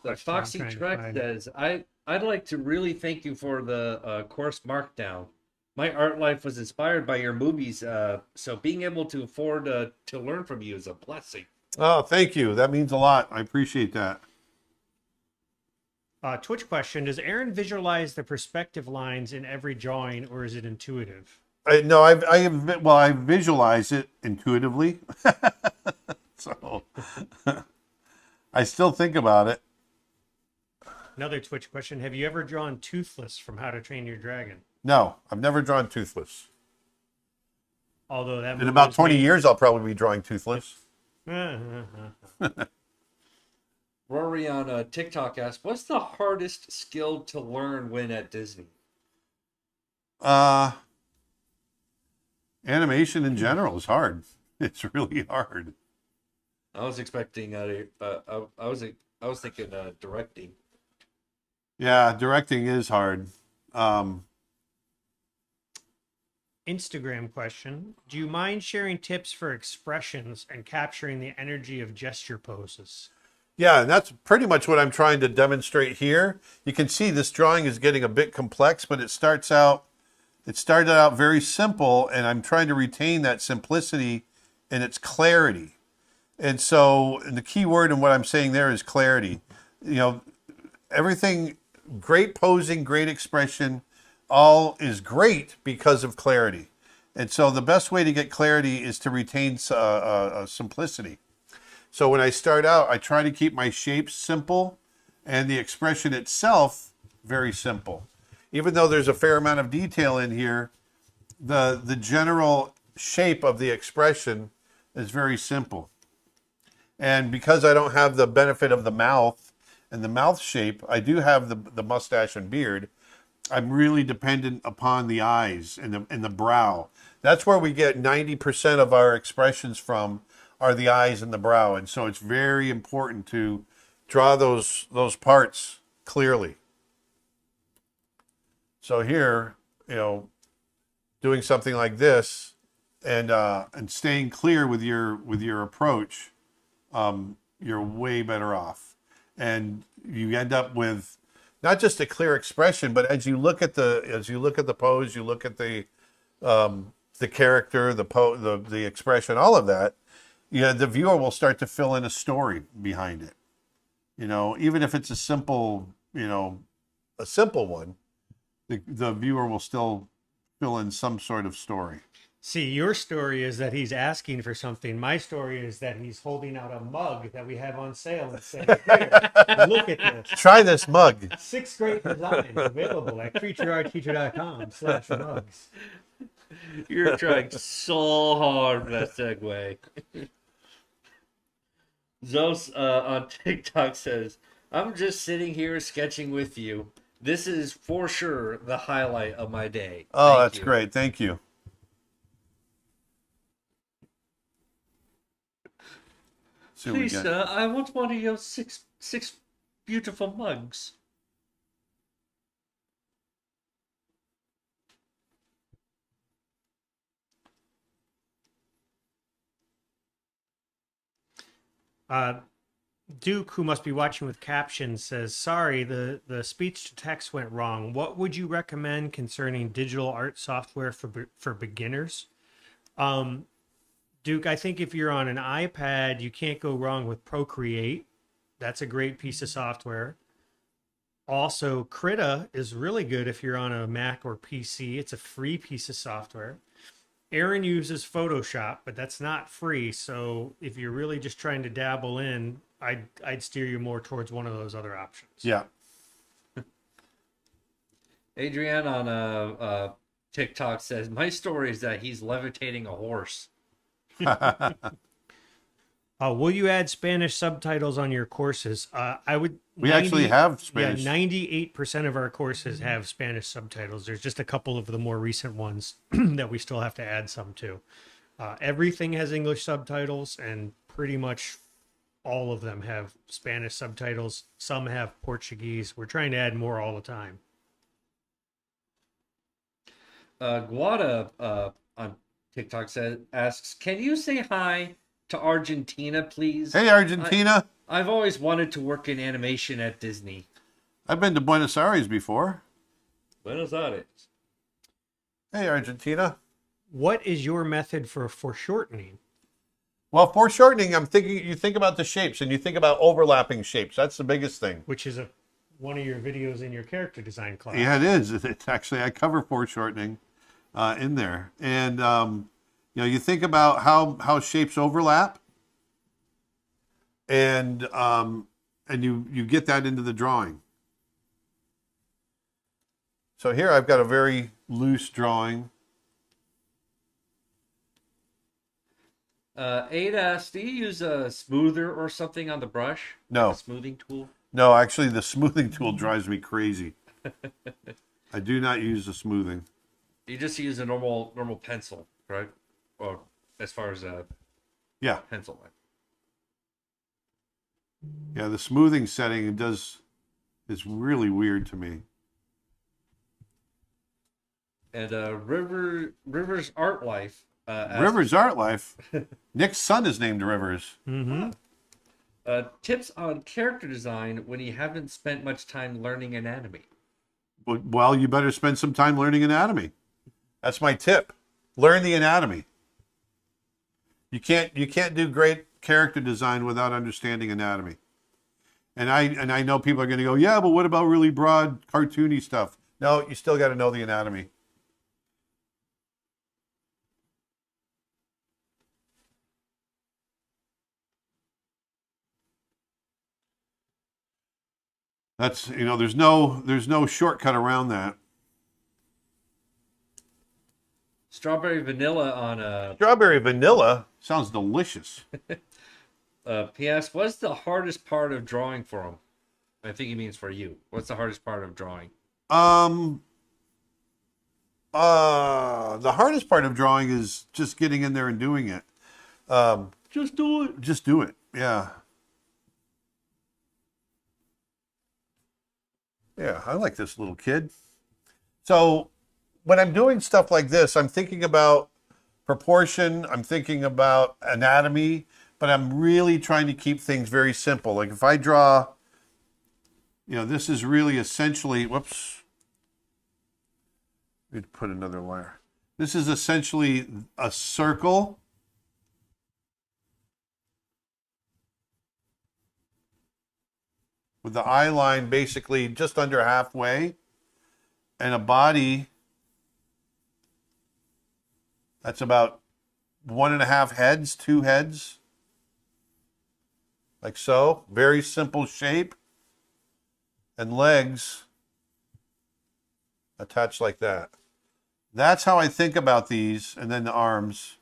The Foxy Trek says, I'd like to really thank you for the course markdown. My art life was inspired by your movies, so being able to afford to learn from you is a blessing. Oh, thank you. That means a lot. I appreciate that. Twitch question: does Aaron visualize the perspective lines in every drawing, or is it intuitive? No, I visualize it intuitively. So I still think about it. Another Twitch question: have you ever drawn Toothless from How to Train Your Dragon? No, I've never drawn Toothless. Although that in about 20 years, I'll probably be drawing Toothless. Rory on TikTok asked, what's the hardest skill to learn when at Disney? Animation in general is hard. It's really hard. I was expecting I was thinking directing. Yeah, directing is hard. Instagram question: do you mind sharing tips for expressions and capturing the energy of gesture poses? Yeah, and that's pretty much what I'm trying to demonstrate here. You can see this drawing is getting a bit complex, but it started out very simple, and I'm trying to retain that simplicity and its clarity. And so the key word in what I'm saying there is clarity. You know, everything, great posing, great expression, all is great because of clarity. And so the best way to get clarity is to retain simplicity. So when I start out, I try to keep my shapes simple and the expression itself very simple. Even though there's a fair amount of detail in here, the general shape of the expression is very simple. And because I don't have the benefit of the mouth and the mouth shape, I do have the mustache and beard. I'm really dependent upon the eyes and the brow. That's where we get 90% of our expressions from, are the eyes and the brow. And so it's very important to draw those parts clearly. So here, you know, doing something like this and staying clear with your approach, you're way better off. And you end up with not just a clear expression, but as you look at the pose, you look at the character, the expression, all of that, yeah, the viewer will start to fill in a story behind it. You know, even if it's a simple, a simple one, the viewer will still fill in some sort of story. See, your story is that he's asking for something. My story is that he's holding out a mug that we have on sale and saying, "Here, look at this. Try this mug. 6 great designs available at creatureartteacher.com/mugs." You're trying so hard for that segue. Zos on TikTok says, "I'm just sitting here sketching with you. This is for sure the highlight of my day." Oh, Thank that's you. great. Thank you. See what we Please, got. sir, I want one of your six beautiful mugs. Duke, who must be watching with captions, says, "Sorry, the speech to text went wrong. What would you recommend concerning digital art software for beginners?" Duke, I think if you're on an iPad, you can't go wrong with Procreate. That's a great piece of software. Also, Krita is really good if you're on a Mac or PC. It's a free piece of software. Aaron uses Photoshop, but that's not free. So if you're really just trying to dabble in, I'd steer you more towards one of those other options. Yeah. Adrienne on TikTok says, "My story is that he's levitating a horse." Will you add Spanish subtitles on your courses? I would. We actually have Spanish. Yeah, 98% of our courses have Spanish subtitles. There's just a couple of the more recent ones that we still have to add some to. Everything has English subtitles, and pretty much all of them have Spanish subtitles. Some have Portuguese. We're trying to add more all the time. Guada on TikTok asks, "Can you say hi to Argentina, please? Hey, Argentina. I've always wanted to work in animation at Disney." I've been to Buenos Aires before. Buenos Aires. Hey, Argentina. What is your method for foreshortening? Well, foreshortening, you think about the shapes and you think about overlapping shapes. That's the biggest thing. Which is one of your videos in your character design class. Yeah, it is. It's actually, I cover foreshortening in there. And, you think about how shapes overlap and you get that into the drawing. So here I've got a very loose drawing. Ada asks, "Do you use a smoother or something on the brush? No. Like a smoothing tool?" No, actually the smoothing tool drives me crazy. I do not use the smoothing. You just use a normal pencil, right? Or as far as a pencil line. Yeah, the smoothing setting is really weird to me. And Rivers Art Life. Rivers Art Life. Nick's son is named Rivers. Mm-hmm. Tips on character design when you haven't spent much time learning anatomy. Well, you better spend some time learning anatomy. That's my tip. Learn the anatomy. You can't do great character design without understanding anatomy. And I know people are going to go, yeah, but what about really broad cartoony stuff? No, you still got to know the anatomy. That's, there's no shortcut around that. Strawberry vanilla on Strawberry vanilla sounds delicious. P.S. What's the hardest part of drawing for him? I think he means for you. What's the hardest part of drawing? The hardest part of drawing is just getting in there and doing it. Just do it. Just do it. Yeah. Yeah, I like this little kid. So when I'm doing stuff like this, I'm thinking about proportion, I'm thinking about anatomy, but I'm really trying to keep things very simple. Like if I draw, this is really essentially, whoops. Let me put another layer. This is essentially a circle. with the eye line basically just under halfway, and a body that's about 1.5 heads, 2 heads, like so. Very simple shape. And legs attached like that. That's how I think about these, and then the arms.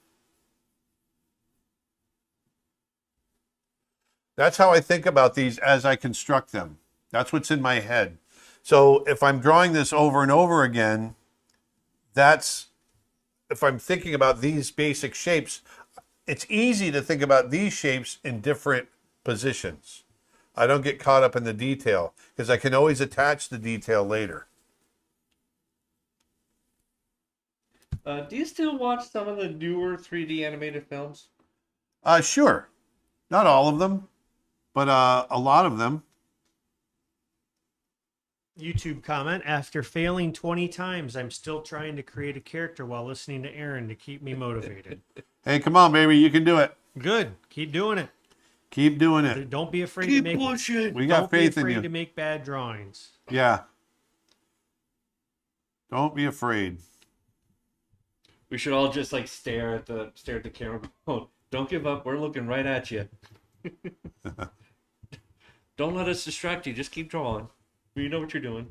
That's how I think about these as I construct them. That's what's in my head. So if I'm drawing this over and over again, that's, if I'm thinking about these basic shapes, it's easy to think about these shapes in different positions. I don't get caught up in the detail because I can always attach the detail later. Do you still watch some of the newer 3D animated films? Sure. Not all of them, but a lot of them. YouTube comment: after failing 20 times, I'm still trying to create a character while listening to Aaron to keep me motivated. Hey, come on, baby. You can do it. Good. Keep doing it. Keep doing it. Don't be afraid Keep to make pushing. We got faith in Don't be afraid you. to make bad drawings. Yeah. Don't be afraid. We should all just like stare at the camera. Oh, don't give up. We're looking right at you. Don't let us distract you. Just keep drawing. You know what you're doing.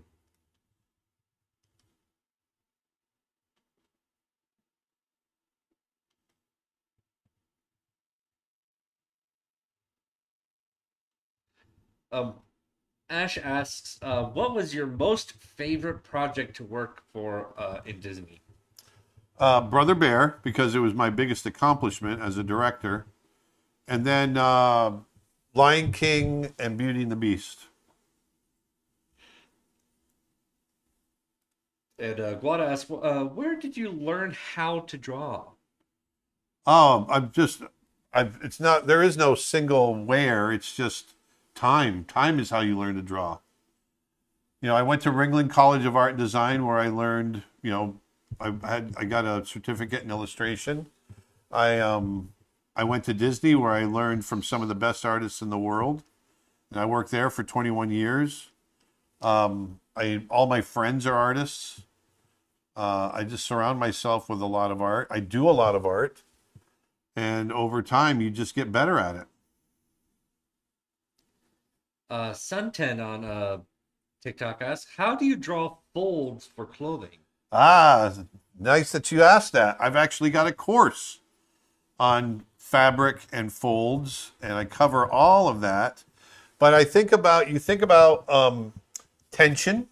Ash asks, what was your most favorite project to work for in Disney? Brother Bear, because it was my biggest accomplishment as a director. And then Lion King and Beauty and the Beast. And Guada asks, where did you learn how to draw? It's not, there is no single where, it's just time. Time is how you learn to draw. You know, I went to Ringling College of Art and Design where I learned, you know, I got a certificate in illustration. I went to Disney where I learned from some of the best artists in the world. And I worked there for 21 years. All my friends are artists. I just surround myself with a lot of art. I do a lot of art. And over time, you just get better at it. Sun10 on TikTok asks, how do you draw folds for clothing? Nice that you asked that. I've actually got a course on fabric and folds, and I cover all of that. But you think about tension,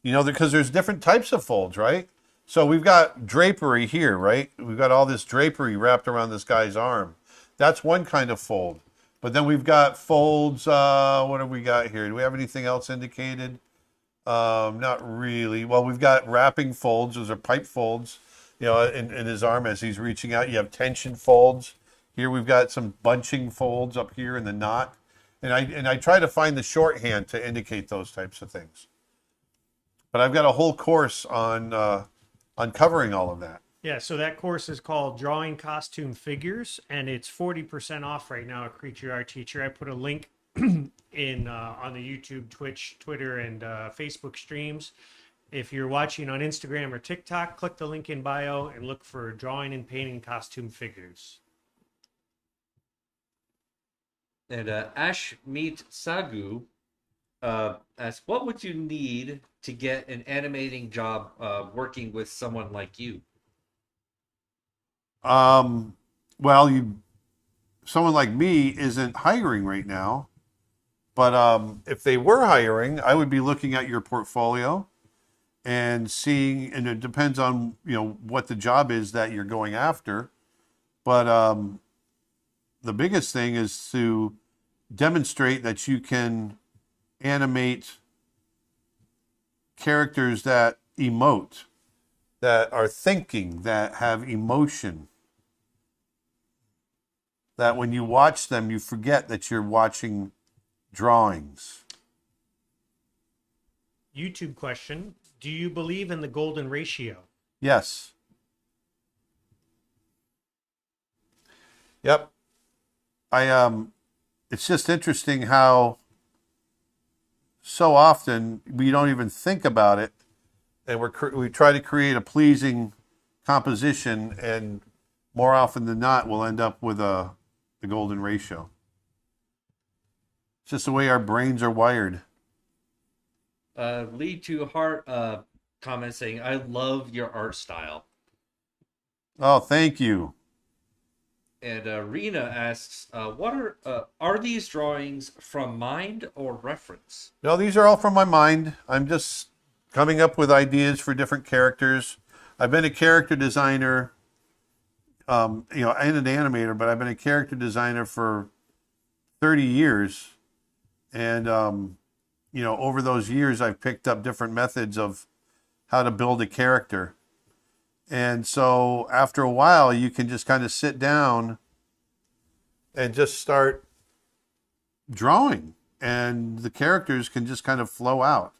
you know, because there's different types of folds, right? So we've got drapery here, right? We've got all this drapery wrapped around this guy's arm. That's one kind of fold. But then we've got folds, what have we got here? Do we have anything else indicated? Not really. Well, we've got wrapping folds. Those are pipe folds, you know, in his arm as he's reaching out. You have tension folds. Here we've got some bunching folds up here in the knot. And I try to find the shorthand to indicate those types of things. But I've got a whole course on covering all of that. Yeah, so that course is called Drawing Costume Figures, and it's 40% off right now at Creature Art Teacher. I put a link in on the YouTube, Twitch, Twitter, and Facebook streams. If you're watching on Instagram or TikTok, click the link in bio and look for Drawing and Painting Costume Figures. And Ash Meet Sagu asks, what would you need to get an animating job working with someone like you? Well, someone like me isn't hiring right now, but if they were hiring, I would be looking at your portfolio and seeing, and it depends on, you know, what the job is that you're going after. But the biggest thing is to demonstrate that you can animate characters that emote, that are thinking, that have emotion, that when you watch them, you forget that you're watching drawings. YouTube question: do you believe in the golden ratio? Yes. Yep. It's just interesting how so often we don't even think about it, and we try to create a pleasing composition, and more often than not, we'll end up with the golden ratio. It's just the way our brains are wired. Lead to Heart comment saying, "I love your art style." Oh, thank you. And Rena asks, "What are these drawings from mind or reference?" No, these are all from my mind. I'm just coming up with ideas for different characters. I've been a character designer, and an animator, but I've been a character designer for 30 years. And, over those years, I've picked up different methods of how to build a character. And so after a while, you can just kind of sit down and just start drawing, and the characters can just kind of flow out.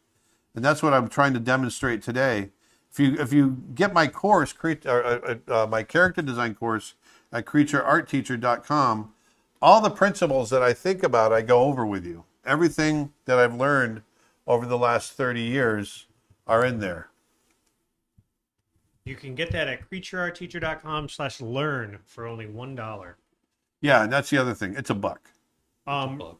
And that's what I'm trying to demonstrate today. If you get my course, my character design course at creatureartteacher.com, all the principles that I think about, I go over with you. Everything that I've learned over the last 30 years are in there. You can get that at creatureartteacher.com/learn for only $1. Yeah, and that's the other thing. It's $1.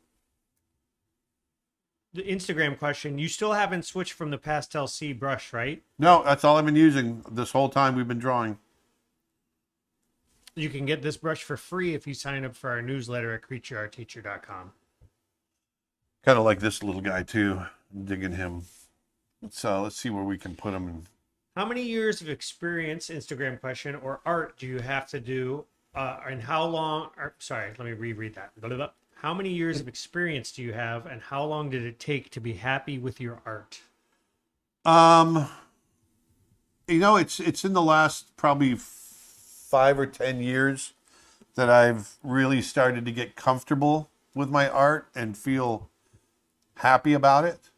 The Instagram question, you still haven't switched from the Pastel C brush, right? No, that's all I've been using this whole time we've been drawing. You can get this brush for free if you sign up for our newsletter at creatureartteacher.com. Kind of like this little guy too. I'm digging him. Let's see where we can put him in. How many years of experience, Instagram question, or art do you have to do, and how long, sorry, let me reread that. How many years of experience do you have, and how long did it take to be happy with your art? It's in the last probably 5 or 10 years that I've really started to get comfortable with my art and feel happy about it.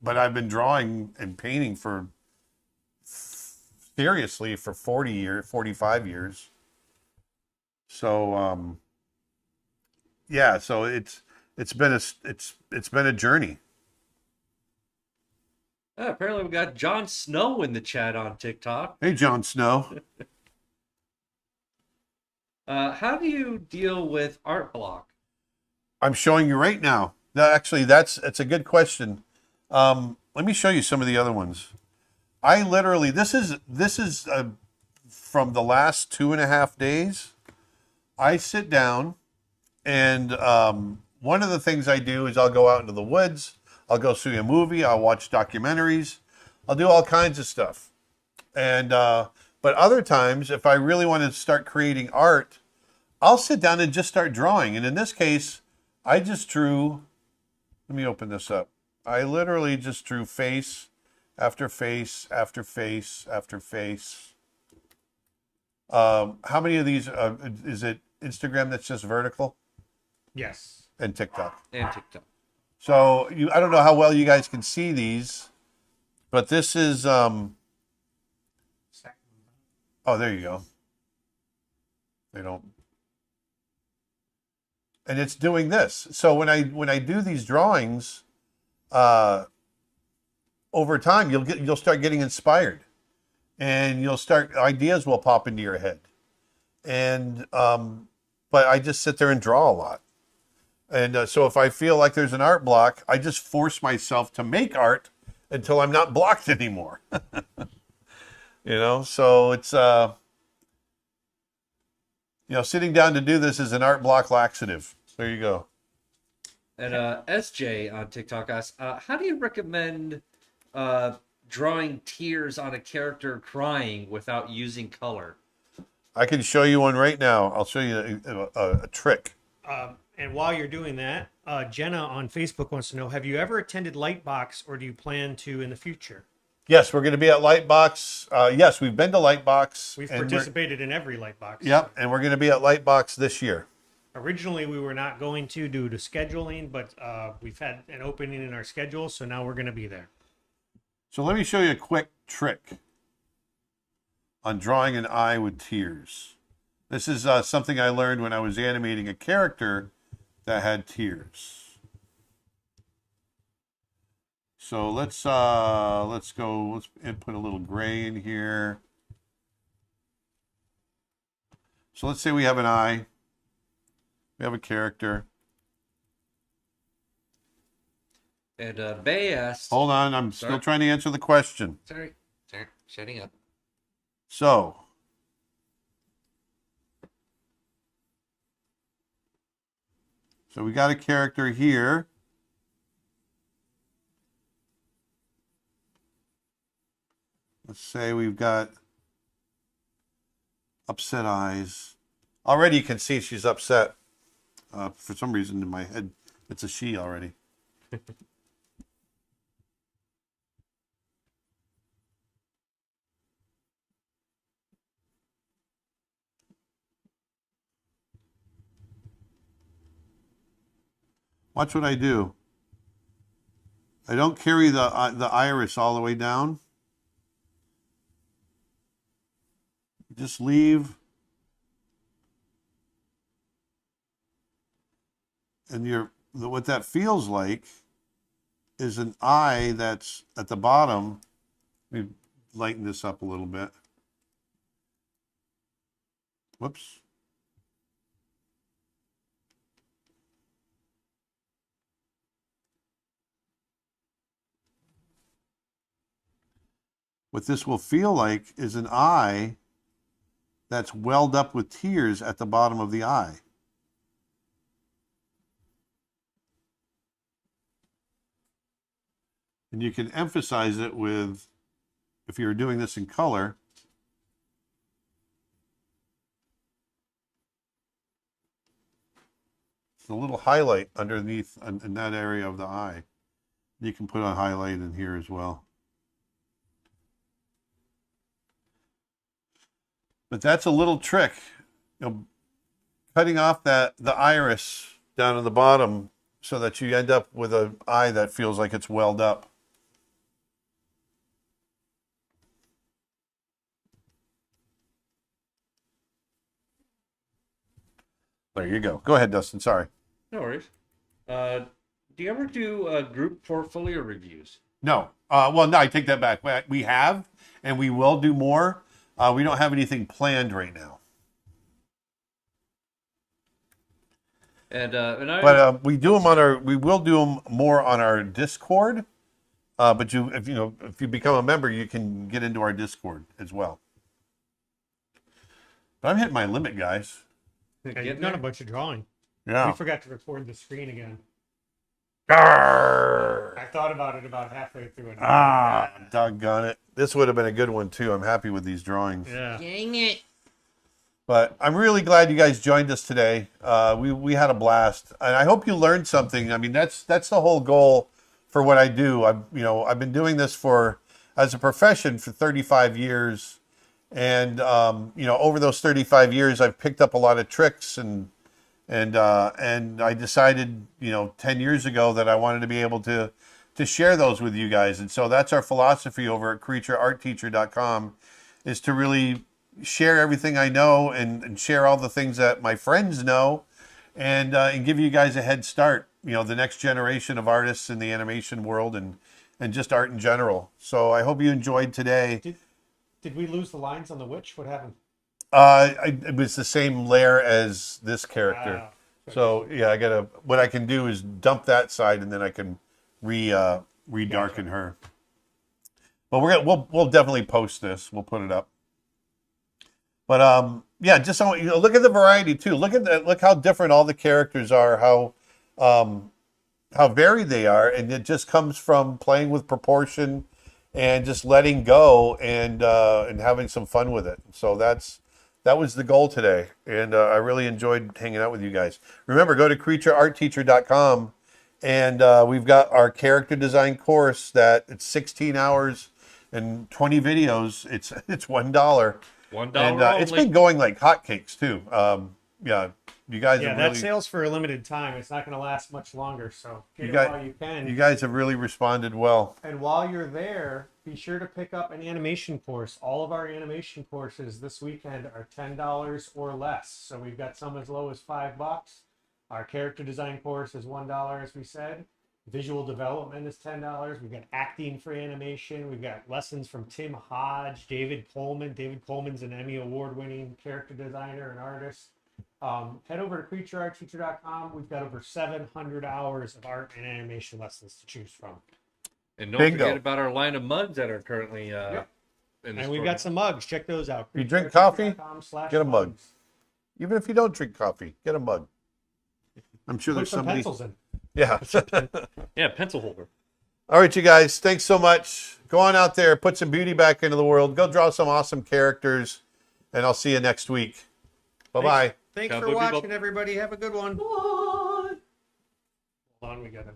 But I've been drawing and painting seriously for 40 years, 45 years. So, yeah, so it's been a journey. Apparently we got Jon Snow in the chat on TikTok. Hey, Jon Snow. How do you deal with art block? I'm showing you right now. That's a good question. Let me show you some of the other ones. I literally, this is from the last 2.5 days. I sit down, and one of the things I do is I'll go out into the woods. I'll go see a movie. I'll watch documentaries. I'll do all kinds of stuff. And but other times, if I really want to start creating art, I'll sit down and just start drawing. And in this case, I just drew. Let me open this up. I literally just drew face after face after face after face. How many of these is it Instagram that's just vertical? Yes. And TikTok. And TikTok. So I don't know how well you guys can see these, but this is oh, there you go. They don't. And it's doing this. So when I do these drawings, over time you'll start getting inspired, and ideas will pop into your head. And but I just sit there and draw a lot. And so if I feel like there's an art block, I just force myself to make art until I'm not blocked anymore. So it's sitting down to do this is an art block laxative. There you go. And SJ on TikTok asks, how do you recommend drawing tears on a character crying without using color? I can show you one right now. I'll show you a trick. And while you're doing that, Jenna on Facebook wants to know, have you ever attended Lightbox, or do you plan to in the future? Yes, we're going to be at Lightbox. Yes, we've been to Lightbox. We've participated in every Lightbox. Yep, and we're going to be at Lightbox this year. Originally, we were not going to due to scheduling, but we've had an opening in our schedule, so now we're going to be there. So let me show you a quick trick on drawing an eye with tears. This is something I learned when I was animating a character that had tears. So let's go. Let's put a little gray in here. So let's say we have an eye. We have a character. And Bay asked. Hold on, I'm still trying to answer the question. Sorry, shutting up. So we got a character here. Let's say we've got upset eyes. Already you can see she's upset. For some reason in my head, it's a she already. Watch what I do. I don't carry the iris all the way down. Just leave. And what that feels like is an eye that's at the bottom. Let me lighten this up a little bit. Whoops. What this will feel like is an eye that's welled up with tears at the bottom of the eye. And you can emphasize it with, if you're doing this in color, a little highlight underneath in that area of the eye. You can put a highlight in here as well. But that's a little trick. Cutting off the iris down at the bottom so that you end up with an eye that feels like it's welled up. There you go. Go ahead, Dustin. Sorry. No worries. Do you ever do group portfolio reviews? No. Well, no, I take that back. We have, and we will do more. We don't have anything planned right now. But we do them on our. We will do them more on our Discord. But if you become a member, you can get into our Discord as well. But I'm hitting my limit, guys. Yeah, you've done a bunch of drawing. Yeah. We forgot to record the screen again. Arr! I thought about it about halfway through it. Doggone it. This would have been a good one, too. I'm happy with these drawings. Yeah. Dang it. But I'm really glad you guys joined us today. We had a blast. And I hope you learned something. I mean, that's the whole goal for what I do. I've been doing this as a profession for 35 years. And, over those 35 years, I've picked up a lot of tricks and I decided, 10 years ago that I wanted to be able to share those with you guys. And so that's our philosophy over at creatureartteacher.com, is to really share everything I know and share all the things that my friends know and give you guys a head start, the next generation of artists in the animation world and just art in general. So I hope you enjoyed today. Did we lose the lines on the witch? What happened? It was the same layer as this character. Wow. So yeah, what I can do is dump that side and then I can redarken her. But we'll definitely post this. We'll put it up. But just look at the variety too. Look how different all the characters are, how varied they are, and it just comes from playing with proportion and just letting go and having some fun with it. So that was the goal today, and I really enjoyed hanging out with you guys. Remember, go to creatureartteacher.com, and we've got our character design course that it's 16 hours and 20 videos. It's $1. $1 and only. it's been going like hotcakes too. You guys have that really, sale's for a limited time. It's not going to last much longer, so get You it guys- while you can. you guys have really responded well. And while you're there, be sure to pick up an animation course. All of our animation courses this weekend are $10 or less. So we've got some as low as $5. Our character design course is $1, as we said. Visual development is $10. We've got acting for animation. We've got lessons from Tim Hodge, David Coleman. David Coleman's an Emmy award-winning character designer and artist. Head over to creatureartteacher.com. We've got over 700 hours of art and animation lessons to choose from. And don't Bingo. forget about our line of mugs that are currently in the And we've store. got some mugs. Check those out. You drink coffee? creatureartteacher.com/mugs. Get a mug. Even if you don't drink coffee, get a mug. I'm sure Put there's some somebody. pencils in. Yeah. Yeah, pencil holder. All right, you guys. Thanks so much. Go on out there, put some beauty back into the world. Go draw some awesome characters, and I'll see you next week. Bye-bye. Thanks Cowboy for Bebop. watching, everybody. Have a good one. Hold on, we got to